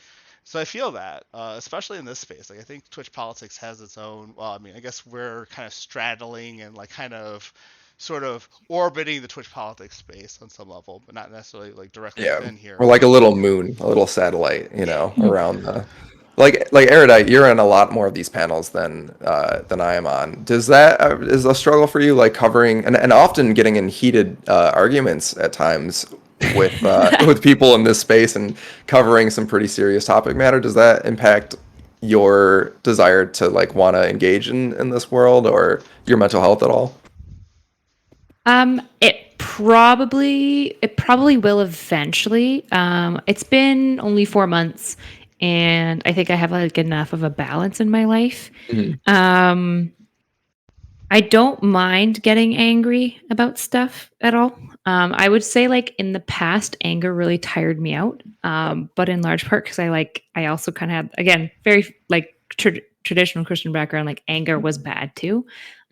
Speaker 3: So I feel that, especially in this space. Like I think Twitch politics has its own. Well, I mean, I guess we're kind of straddling and like kind of, sort of orbiting the Twitch politics space on some level, but not necessarily like directly
Speaker 1: yeah,
Speaker 3: within here.
Speaker 1: or like a little moon, a little satellite,
Speaker 3: Yeah.
Speaker 1: around the like Erudite. You're in a lot more of these panels than I am on. Does that is a struggle for you, like covering and often getting in heated arguments at times with people in this space and covering some pretty serious topic matter? Does that impact your desire to like want to engage in this world or your mental health at all?
Speaker 2: It probably will eventually. It's been only 4 months, and I think I have like enough of a balance in my life.
Speaker 1: Mhm.
Speaker 2: Um, I don't mind getting angry about stuff at all. I would say like in the past, anger really tired me out. But in large part because I also kind of had, again, very like traditional Christian background, like anger was bad too.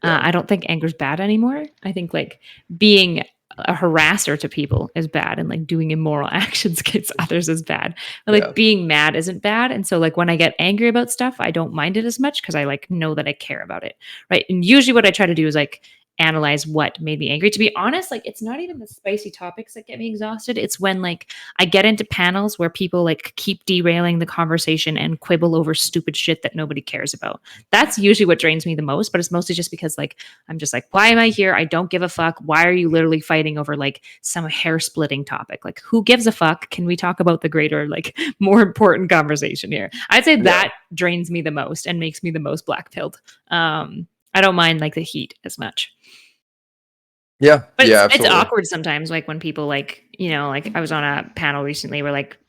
Speaker 1: Yeah.
Speaker 2: I don't think anger's bad anymore. I think like being a harasser to people is bad, and like doing immoral actions against others is bad. But like being mad isn't bad. And so like when I get angry about stuff, I don't mind it as much because I like know that I care about it. Right. And usually what I try to do is like analyze what made me angry. To be honest, like it's not even the spicy topics that get me exhausted. It's when like I get into panels where people like keep derailing the conversation and quibble over stupid shit that nobody cares about. That's usually what drains me the most, but it's mostly just because like I'm just like, why am I here? I don't give a fuck. Why are you literally fighting over like some hair splitting topic? Like who gives a fuck? Can we talk about the greater, like more important conversation here? I'd say that drains me the most and makes me the most black-pilled. I don't mind like the heat as much.
Speaker 1: Yeah.
Speaker 2: But
Speaker 1: yeah,
Speaker 2: it's
Speaker 1: absolutely.
Speaker 2: awkward sometimes, like when people like, like I was on a panel recently where like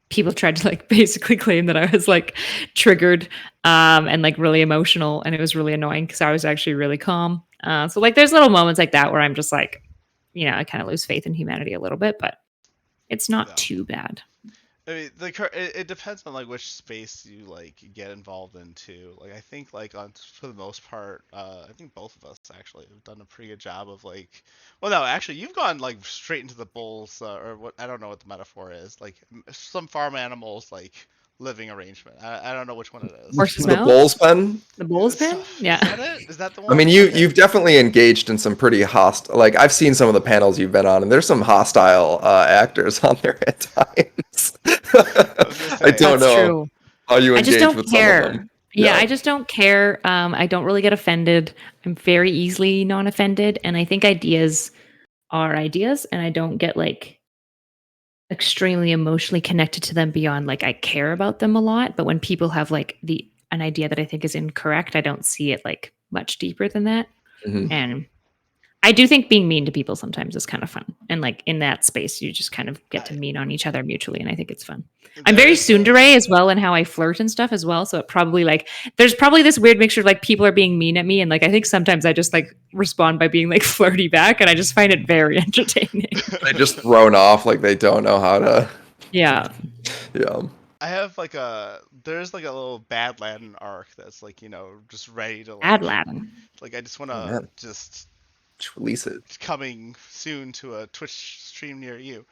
Speaker 2: people tried to like basically claim that I was like triggered and like really emotional, and it was really annoying because I was actually really calm. So like there's little moments like that where I'm just like, I kind of lose faith in humanity a little bit, but it's not too bad.
Speaker 3: I mean, it depends on like which space you like get involved into. Like I think like for the most part, I think both of us actually have done a pretty good job of like, well, no, actually you've gone like straight into the bulls or what, I don't know what the metaphor is, like some farm animals like living arrangement. I don't know which one it is.
Speaker 2: Horse's
Speaker 1: The
Speaker 2: mouth?
Speaker 1: bull's pen?
Speaker 2: The bull's pen? Yeah.
Speaker 3: Is that it? Is that the one?
Speaker 1: I mean, you've definitely engaged in some pretty hostile. Like I've seen some of the panels you've been on, and there's some hostile actors on there at times. I don't know
Speaker 2: true.
Speaker 1: how you
Speaker 2: I just
Speaker 1: engage
Speaker 2: don't
Speaker 1: with
Speaker 2: care.
Speaker 1: some of them.
Speaker 2: Yeah, I just don't care. I don't really get offended. I'm very easily non-offended, and I think ideas are ideas, and I don't get like extremely emotionally connected to them beyond like I care about them a lot. But when people have like an idea that I think is incorrect, I don't see it like much deeper than that.
Speaker 1: Mhm.
Speaker 2: And I do think being mean to people sometimes is kind of fun. And like in that space, you just kind of get to mean on each other mutually. And I think it's fun. I'm very tsundere as well in how I flirt and stuff as well. So it probably like, there's probably this weird mixture of like people are being mean at me. And like, I think sometimes I just like respond by being like flirty back. And I just find it very entertaining.
Speaker 1: They just thrown off like they don't know how to.
Speaker 2: Yeah.
Speaker 1: Yeah.
Speaker 3: I have like there's like a little Madlad arc that's like, just ready to like.
Speaker 2: Madlad.
Speaker 3: Like I just want to just
Speaker 1: release it.
Speaker 3: Coming soon to a Twitch stream near you.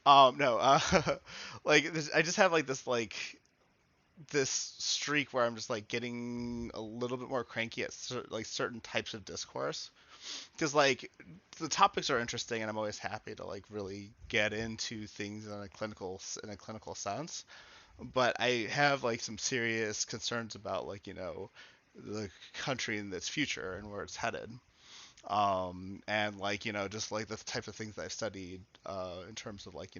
Speaker 3: No, like I just have like this streak where I'm just like getting a little bit more cranky at like certain types of discourse, because like the topics are interesting and I'm always happy to like really get into things in a clinical sense, but I have like some serious concerns about like the country and its future and where it's headed. And like just like the types of things that I've studied in terms of like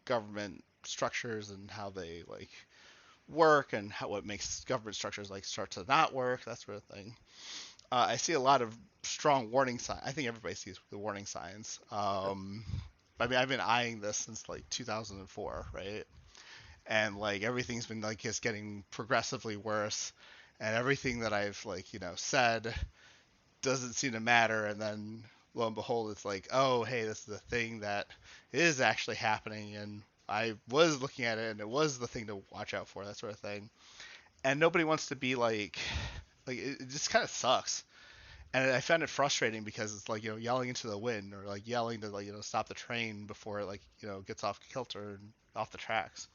Speaker 3: government structures and how they like work, and what makes government structures like start to not work, that sort of thing. I see a lot of strong warning signs. I think everybody sees the warning signs. I mean, I've been eyeing this since like 2004, right? And like everything's been like just getting progressively worse, and everything that I've like said doesn't seem to matter, and then lo and behold it's like, oh hey, this is a thing that is actually happening, and I was looking at it and it was the thing to watch out for, that sort of thing. And nobody wants to be like it just kind of sucks. And I found it frustrating because it's like yelling into the wind, or like yelling to like stop the train before it like gets off kilter and off the tracks.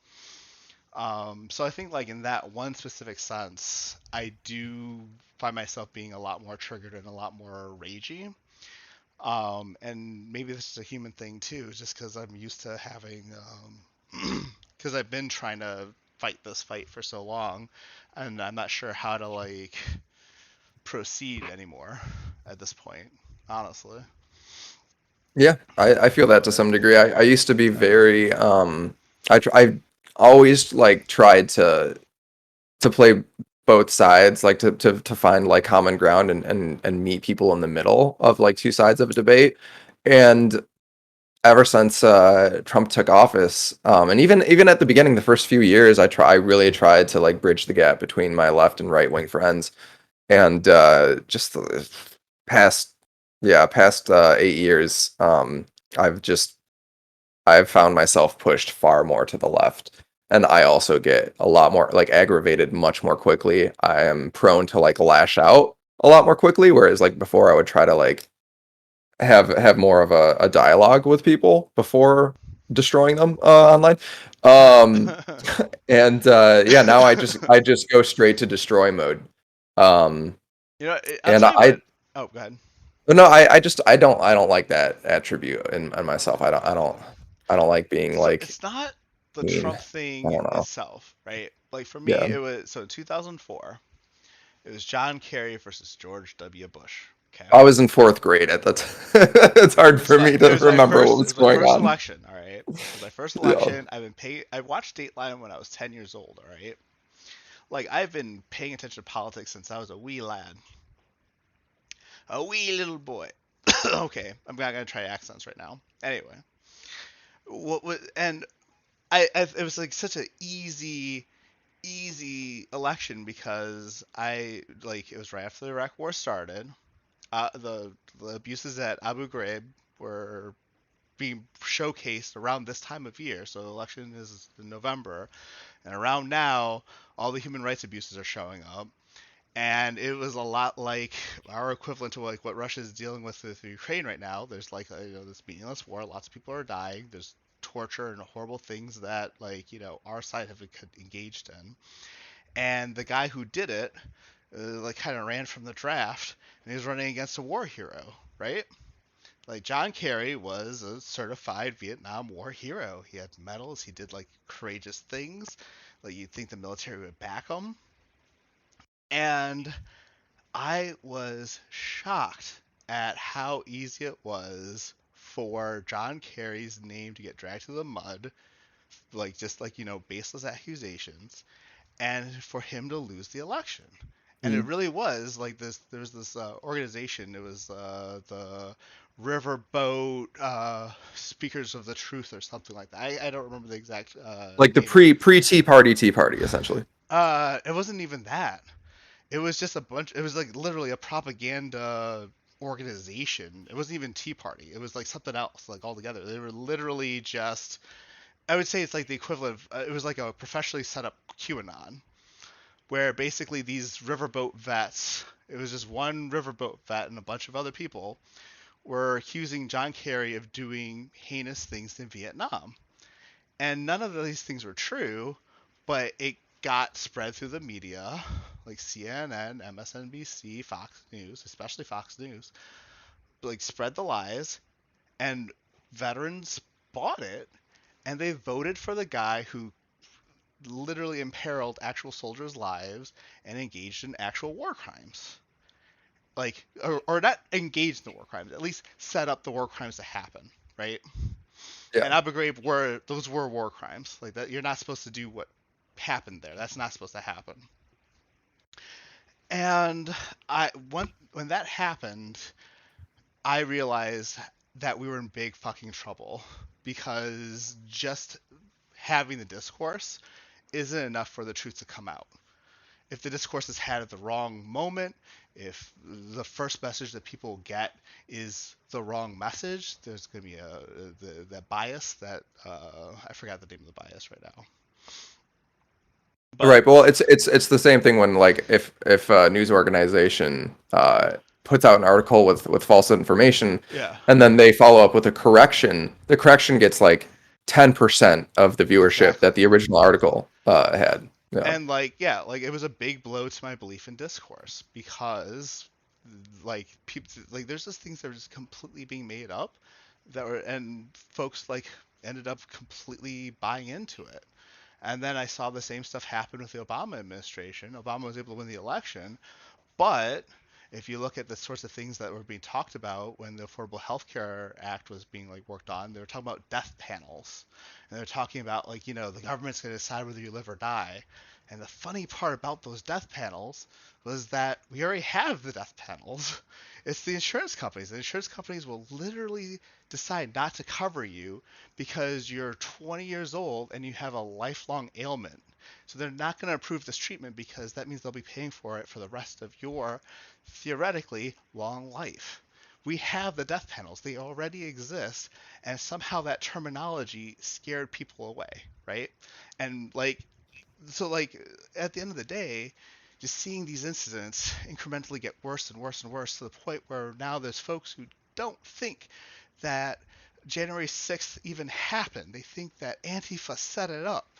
Speaker 3: So I think like in that one specific sense, I do find myself being a lot more triggered and a lot more ragey. And maybe this is a human thing too, just because I'm used to having, because I've been trying to fight this fight for so long, and I'm not sure how to like proceed anymore at this point, honestly.
Speaker 1: Yeah, I feel that to some degree. I used to be very I always like tried to play both sides, like to find like common ground and meet people in the middle of like two sides of a debate. And ever since Trump took office, and even at the beginning, the first few years, I really tried to like bridge the gap between my left and right wing friends, and just past 8 years, I've just I've found myself pushed far more to the left. And I also get a lot more like aggravated much more quickly. I am prone to like lash out a lot more quickly, whereas like before I would try to like have more of a dialogue with people before destroying them online. Um and yeah, now I just go straight to destroy mode. Um
Speaker 3: I'll
Speaker 1: and
Speaker 3: tell you
Speaker 1: I
Speaker 3: what. Oh, go ahead.
Speaker 1: no, I don't like that attribute in myself. I don't like being
Speaker 3: So
Speaker 1: like
Speaker 3: it's not the
Speaker 1: mean.
Speaker 3: Trump
Speaker 1: I
Speaker 3: thing
Speaker 1: don't know.
Speaker 3: itself, right? Like for me,
Speaker 1: Yeah.
Speaker 3: it was so in 2004, it was John Kerry versus George W. Bush. Okay.
Speaker 1: I was in fourth grade at that it's hard
Speaker 3: It's
Speaker 1: for
Speaker 3: fine.
Speaker 1: me to remember what
Speaker 3: It
Speaker 1: was
Speaker 3: was my
Speaker 1: going
Speaker 3: first
Speaker 1: on.
Speaker 3: election. All right. It was my first
Speaker 1: Yeah.
Speaker 3: election. I watched Dateline when I was 10 years old. All right. Like I've been paying attention to politics since I was a wee lad, a wee little boy. Okay, I'm not gonna try accents right now. Anyway, and it was like such an easy election because it was right after the Iraq War started. The abuses at Abu Ghraib were being showcased around this time of year. So the election is in November, and around now, all the human rights abuses are showing up. And it was a lot like our equivalent to like what Russia is dealing with Ukraine right now. There's like this meaningless war. Lots of people are dying. There's torture and horrible things that our side have engaged in. And the guy who did it, like kind of ran from the draft, and he was running against a war hero, right? Like John Kerry was a certified Vietnam War hero. He had medals. He did like courageous things. Like you'd think the military would back him. And I was shocked at how easy it was for John Kerry's name to get dragged through the mud, like just like baseless accusations, and for him to lose the election. And it
Speaker 1: Mm.
Speaker 3: really was like this. There was this organization. It was the Riverboat Speakers of the Truth or something like that. I don't remember the exact
Speaker 1: Like the
Speaker 3: name.
Speaker 1: pre Tea Party, essentially.
Speaker 3: It wasn't even that. It was just a bunch. It was like literally a propaganda organization. It wasn't even Tea Party. It was like something else, like altogether. They were literally just. I would say it's like the equivalent of. It was like a professionally set up QAnon, where basically these riverboat vets. It was just one riverboat vet and a bunch of other people were accusing John Kerry of doing heinous things in Vietnam. And none of these things were true, but it got spread through the media, like CNN, MSNBC, Fox News, especially Fox News, like spread the lies, and veterans bought it, and they voted for the guy who literally imperiled actual soldiers' lives and engaged in actual war crimes. Like, or not engaged in the war crimes, at least set up the war crimes to happen, right?
Speaker 1: Yeah.
Speaker 3: And Abu Ghraib were war crimes. Like that, you're not supposed to do what happened there. That's not supposed to happen. And when that happened, I realized that we were in big fucking trouble because just having the discourse isn't enough for the truth to come out. If the discourse is had at the wrong moment, if the first message that people get is the wrong message, there's going to be that bias that I forgot the name of the bias right now. But
Speaker 1: Right. Well, it's the same thing when like if a news organization puts out an article with false information,
Speaker 3: yeah,
Speaker 1: and then they follow up with a correction, the correction gets like 10% of the viewership that
Speaker 3: exactly.
Speaker 1: the original article had. Yeah.
Speaker 3: And like it was a big blow to my belief in discourse because like people like there's just things that are just completely being made up that were and folks like ended up completely buying into it. And then I saw the same stuff happen with the Obama administration. Obama was able to win the election, but if you look at the sorts of things that were being talked about when the Affordable Health Care Act was being like worked on, they were talking about death panels. And they're talking about like, the government's going to decide whether you live or die. And the funny part about those death panels was that we already have the death panels. It's the insurance companies. The insurance companies will literally decide not to cover you because you're 20 years old and you have a lifelong ailment. So they're not going to approve this treatment because that means they'll be paying for it for the rest of your theoretically long life. We have the death panels. They already exist, and somehow that terminology scared people away, right? And like at the end of the day, just seeing these incidents incrementally get worse and worse and worse to the point where now there's folks who don't think that January 6th even happened. They think that Antifa set it up.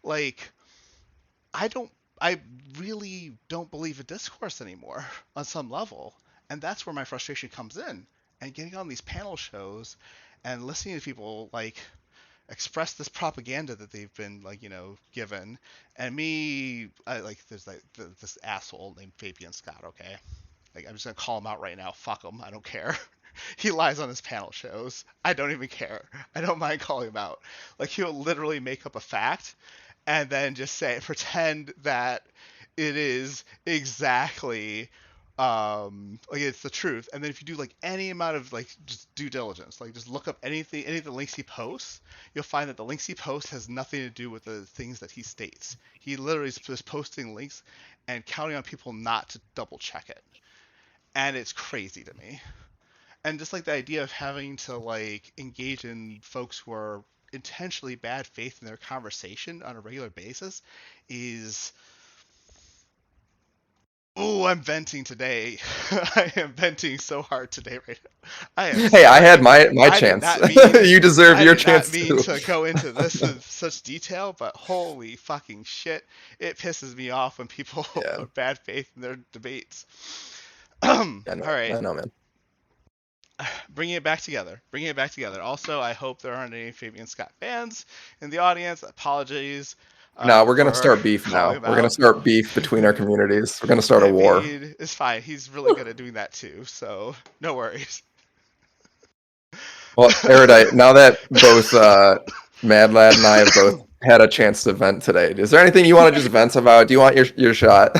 Speaker 3: Like, I don't, I really don't believe in discourse anymore on some level. And that's where my frustration comes in. And getting on these panel shows and listening to people like express this propaganda that they've been given, and there's this asshole named Fabian Scott. Okay, like I'm just gonna call him out right now. Fuck him. I don't care. He lies on his panel shows. I don't even care. I don't mind calling him out. Like, he'll literally make up a fact and then just pretend that it is exactly like it's the truth. And then if you do like any amount of like just due diligence, like just look up any of the links he posts, you'll find that the links he posts has nothing to do with the things that he states. He literally is just posting links and counting on people not to double check it. And it's crazy to me. And just like the idea of having to like engage in folks who are intentionally bad faith in their conversation on a regular basis is, oh, I'm venting today. I am venting so hard today right now. I am
Speaker 1: Hey, I had my
Speaker 3: I did
Speaker 1: chance.
Speaker 3: not mean
Speaker 1: You deserve
Speaker 3: I
Speaker 1: your
Speaker 3: did not
Speaker 1: chance
Speaker 3: mean
Speaker 1: too.
Speaker 3: to go into this in such detail, but holy fucking shit, it pisses me off when people
Speaker 1: Yeah,
Speaker 3: are bad faith in their debates.
Speaker 1: I
Speaker 3: All
Speaker 1: know,
Speaker 3: right,
Speaker 1: I know, man.
Speaker 3: bringing it back together. Bringing it back together. Also, I hope there aren't any Fabian Scott fans in the audience. Apologies
Speaker 1: No, we're gonna
Speaker 3: for
Speaker 1: start beef
Speaker 3: calling
Speaker 1: now.
Speaker 3: him
Speaker 1: We're gonna
Speaker 3: out.
Speaker 1: start beef between our communities. We're gonna start a
Speaker 3: I
Speaker 1: war.
Speaker 3: mean, it's fine. He's really good at doing that too, so no worries.
Speaker 1: Well, Erudite, now that both Madlad and I have both had a chance to vent today, is there anything you want to just vent about? Do you want your shot?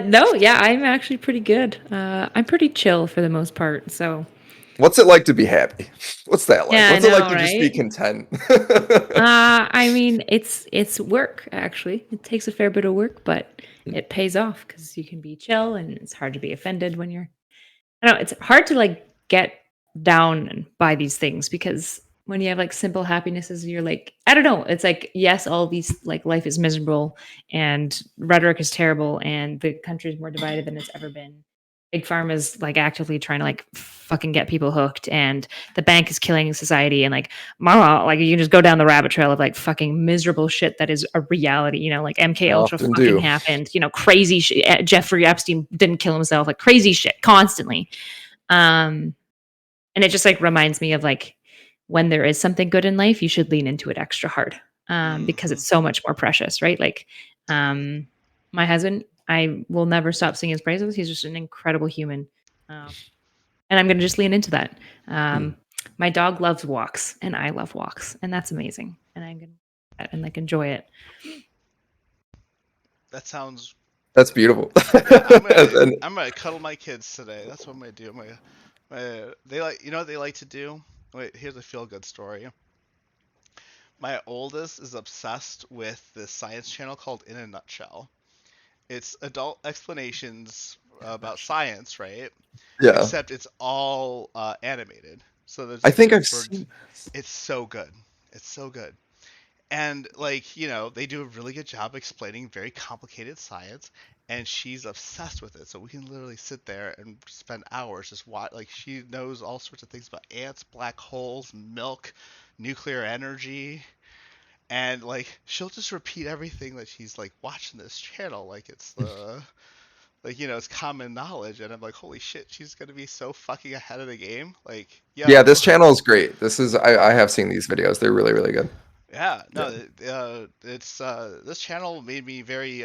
Speaker 2: No, yeah, I'm actually pretty good. I'm pretty chill for the most part. So
Speaker 1: What's it like to be happy? What's that like?
Speaker 2: yeah, I
Speaker 1: What's it like
Speaker 2: know,
Speaker 1: to just be
Speaker 2: right?
Speaker 1: content?
Speaker 2: I mean, it's work actually. It takes a fair bit of work, but it pays off because you can be chill, and it's hard to be offended when you're. I don't know. It's hard to like get down by these things because when you have like simple happinesses, you're like, I don't know. It's like, yes, all these like life is miserable and rhetoric is terrible and the country is more divided than it's ever been. Big Pharma is like actively trying to like fucking get people hooked, and the bank is killing society. And like, mama, like you can just go down the rabbit trail of like fucking miserable shit that is a reality. You know, like
Speaker 1: I
Speaker 2: MK Ultra
Speaker 1: often
Speaker 2: fucking
Speaker 1: do.
Speaker 2: happened. You know, crazy shit. Jeffrey Epstein didn't kill himself. Like crazy shit constantly. Um, and it just like reminds me of like when there is something good in life, you should lean into it extra hard because
Speaker 3: Mm-hmm.
Speaker 2: it's so much more precious, right? Like um, my husband, I will never stop singing his praises. He's just an incredible human. And I'm going to just lean into that.
Speaker 1: Hmm.
Speaker 2: My dog loves walks and I love walks, and that's amazing. And I'm going to and like enjoy it.
Speaker 3: That sounds.
Speaker 1: That's beautiful.
Speaker 3: Yeah,
Speaker 1: And
Speaker 3: I'm gonna cuddle my kids today. That's what I'm gonna do. They like, you know what they like to do. Wait, here's a feel good story. My oldest is obsessed with this science channel called In a Nutshell. It's adult explanations about science, right?
Speaker 1: yeah,
Speaker 3: Except it's all animated. So there's
Speaker 1: I
Speaker 3: like
Speaker 1: think
Speaker 3: the
Speaker 1: I've
Speaker 3: birds.
Speaker 1: seen this.
Speaker 3: It's so good. It's so good. And like, they do a really good job explaining very complicated science, and she's obsessed with it. So we can literally sit there and spend hours just watch. Like, she knows all sorts of things about ants, black holes, milk, nuclear energy, and like she'll just repeat everything that she's like watching this channel like it's the like it's common knowledge. And I'm like, holy shit, she's gonna be so fucking ahead of the game. Like,
Speaker 1: Yeah,
Speaker 3: yo.
Speaker 1: this channel is great. This is I have seen these videos. They're really, really good.
Speaker 3: Yeah,
Speaker 1: Yeah.
Speaker 3: no, it's this channel made me very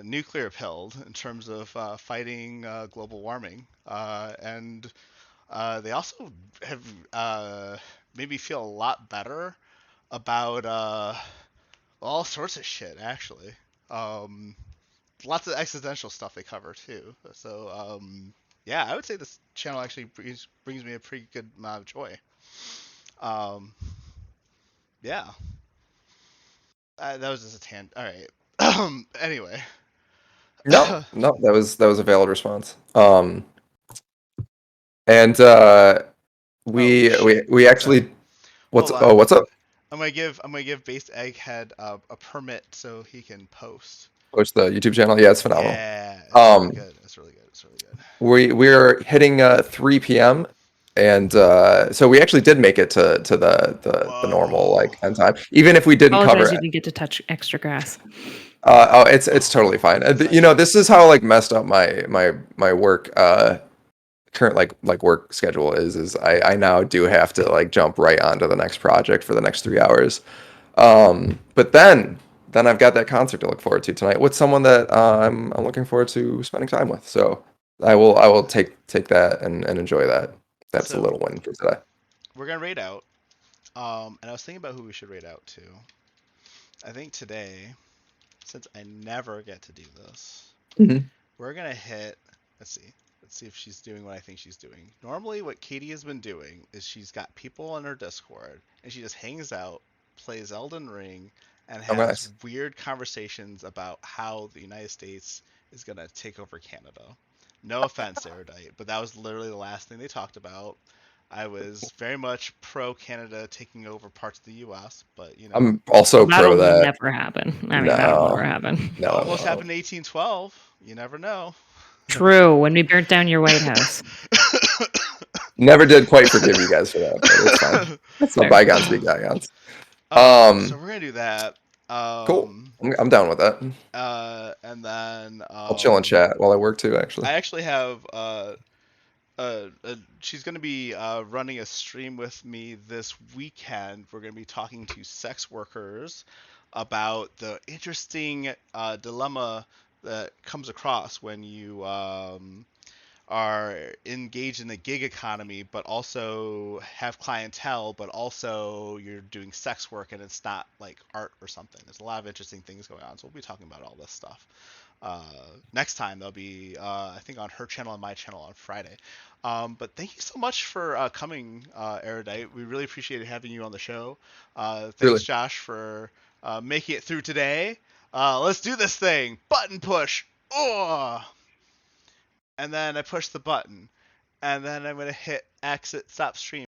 Speaker 3: nuclear pilled in terms of fighting global warming, and they also have made me feel a lot better about all sorts of shit actually. Um, lots of existential stuff they cover too. So yeah, I would say this channel actually brings me a pretty good amount of joy. Yeah, that was just a tangent. All right. Anyway.
Speaker 1: No, that was a valid response. And we actually
Speaker 3: Hold on.
Speaker 1: what's up?
Speaker 3: I'm gonna give Based Egghead a permit so he can post.
Speaker 1: Post the YouTube channel. Yeah, it's phenomenal.
Speaker 3: Yeah, it's really good. It's really good. It's really good.
Speaker 1: We're hitting 3 p.m. and so we actually did make it to the normal like end time, even if we didn't cover it.
Speaker 2: You didn't get to touch extra grass.
Speaker 1: It's totally fine. You know, this is how like messed up my work current like work schedule is I now do have to like jump right onto the next project for the next 3 hours. But then I've got that concert to look forward to tonight with someone that I'm looking forward to spending time with. So I will take that and enjoy that. That's a little win for today.
Speaker 3: We're gonna raid out. And I was thinking about who we should raid out to. I think today, since I never get to do this, we're gonna hit. Let's see if she's doing what I think she's doing. Normally, what Katie has been doing is she's got people on her Discord, and she just hangs out, plays Elden Ring, and has weird conversations about how the United States is gonna take over Canada. No offense, Erudite, but that was literally the last thing they talked about. I was very much pro Canada taking over parts of the U.S., but you know,
Speaker 1: I'm also pro that.
Speaker 2: That'll never happen. I mean, that'll never happen.
Speaker 1: No,
Speaker 3: almost happened in 1812. You never know.
Speaker 2: True. When we burnt down your White House.
Speaker 1: Never did quite forgive you guys for that, but it's fine. That's so bygones be bygones.
Speaker 3: So we're gonna do that.
Speaker 1: Cool. I'm down with that.
Speaker 3: And then
Speaker 1: I'll chill and chat while I work too. Actually,
Speaker 3: I actually have she's gonna be running a stream with me this weekend. We're gonna be talking to sex workers about the interesting dilemma that comes across when you are engaged in the gig economy, but also have clientele, but also you're doing sex work and it's not like art or something. There's a lot of interesting things going on. So we'll be talking about all this stuff. Next time they'll be, I think, on her channel and my channel on Friday. But thank you so much for coming, Erudite. We really appreciated having you on the show. Thanks, really. Josh, for making it through today. Let's do this thing. Button push. Oh! And then I push the button. And then I'm going to hit exit stop stream.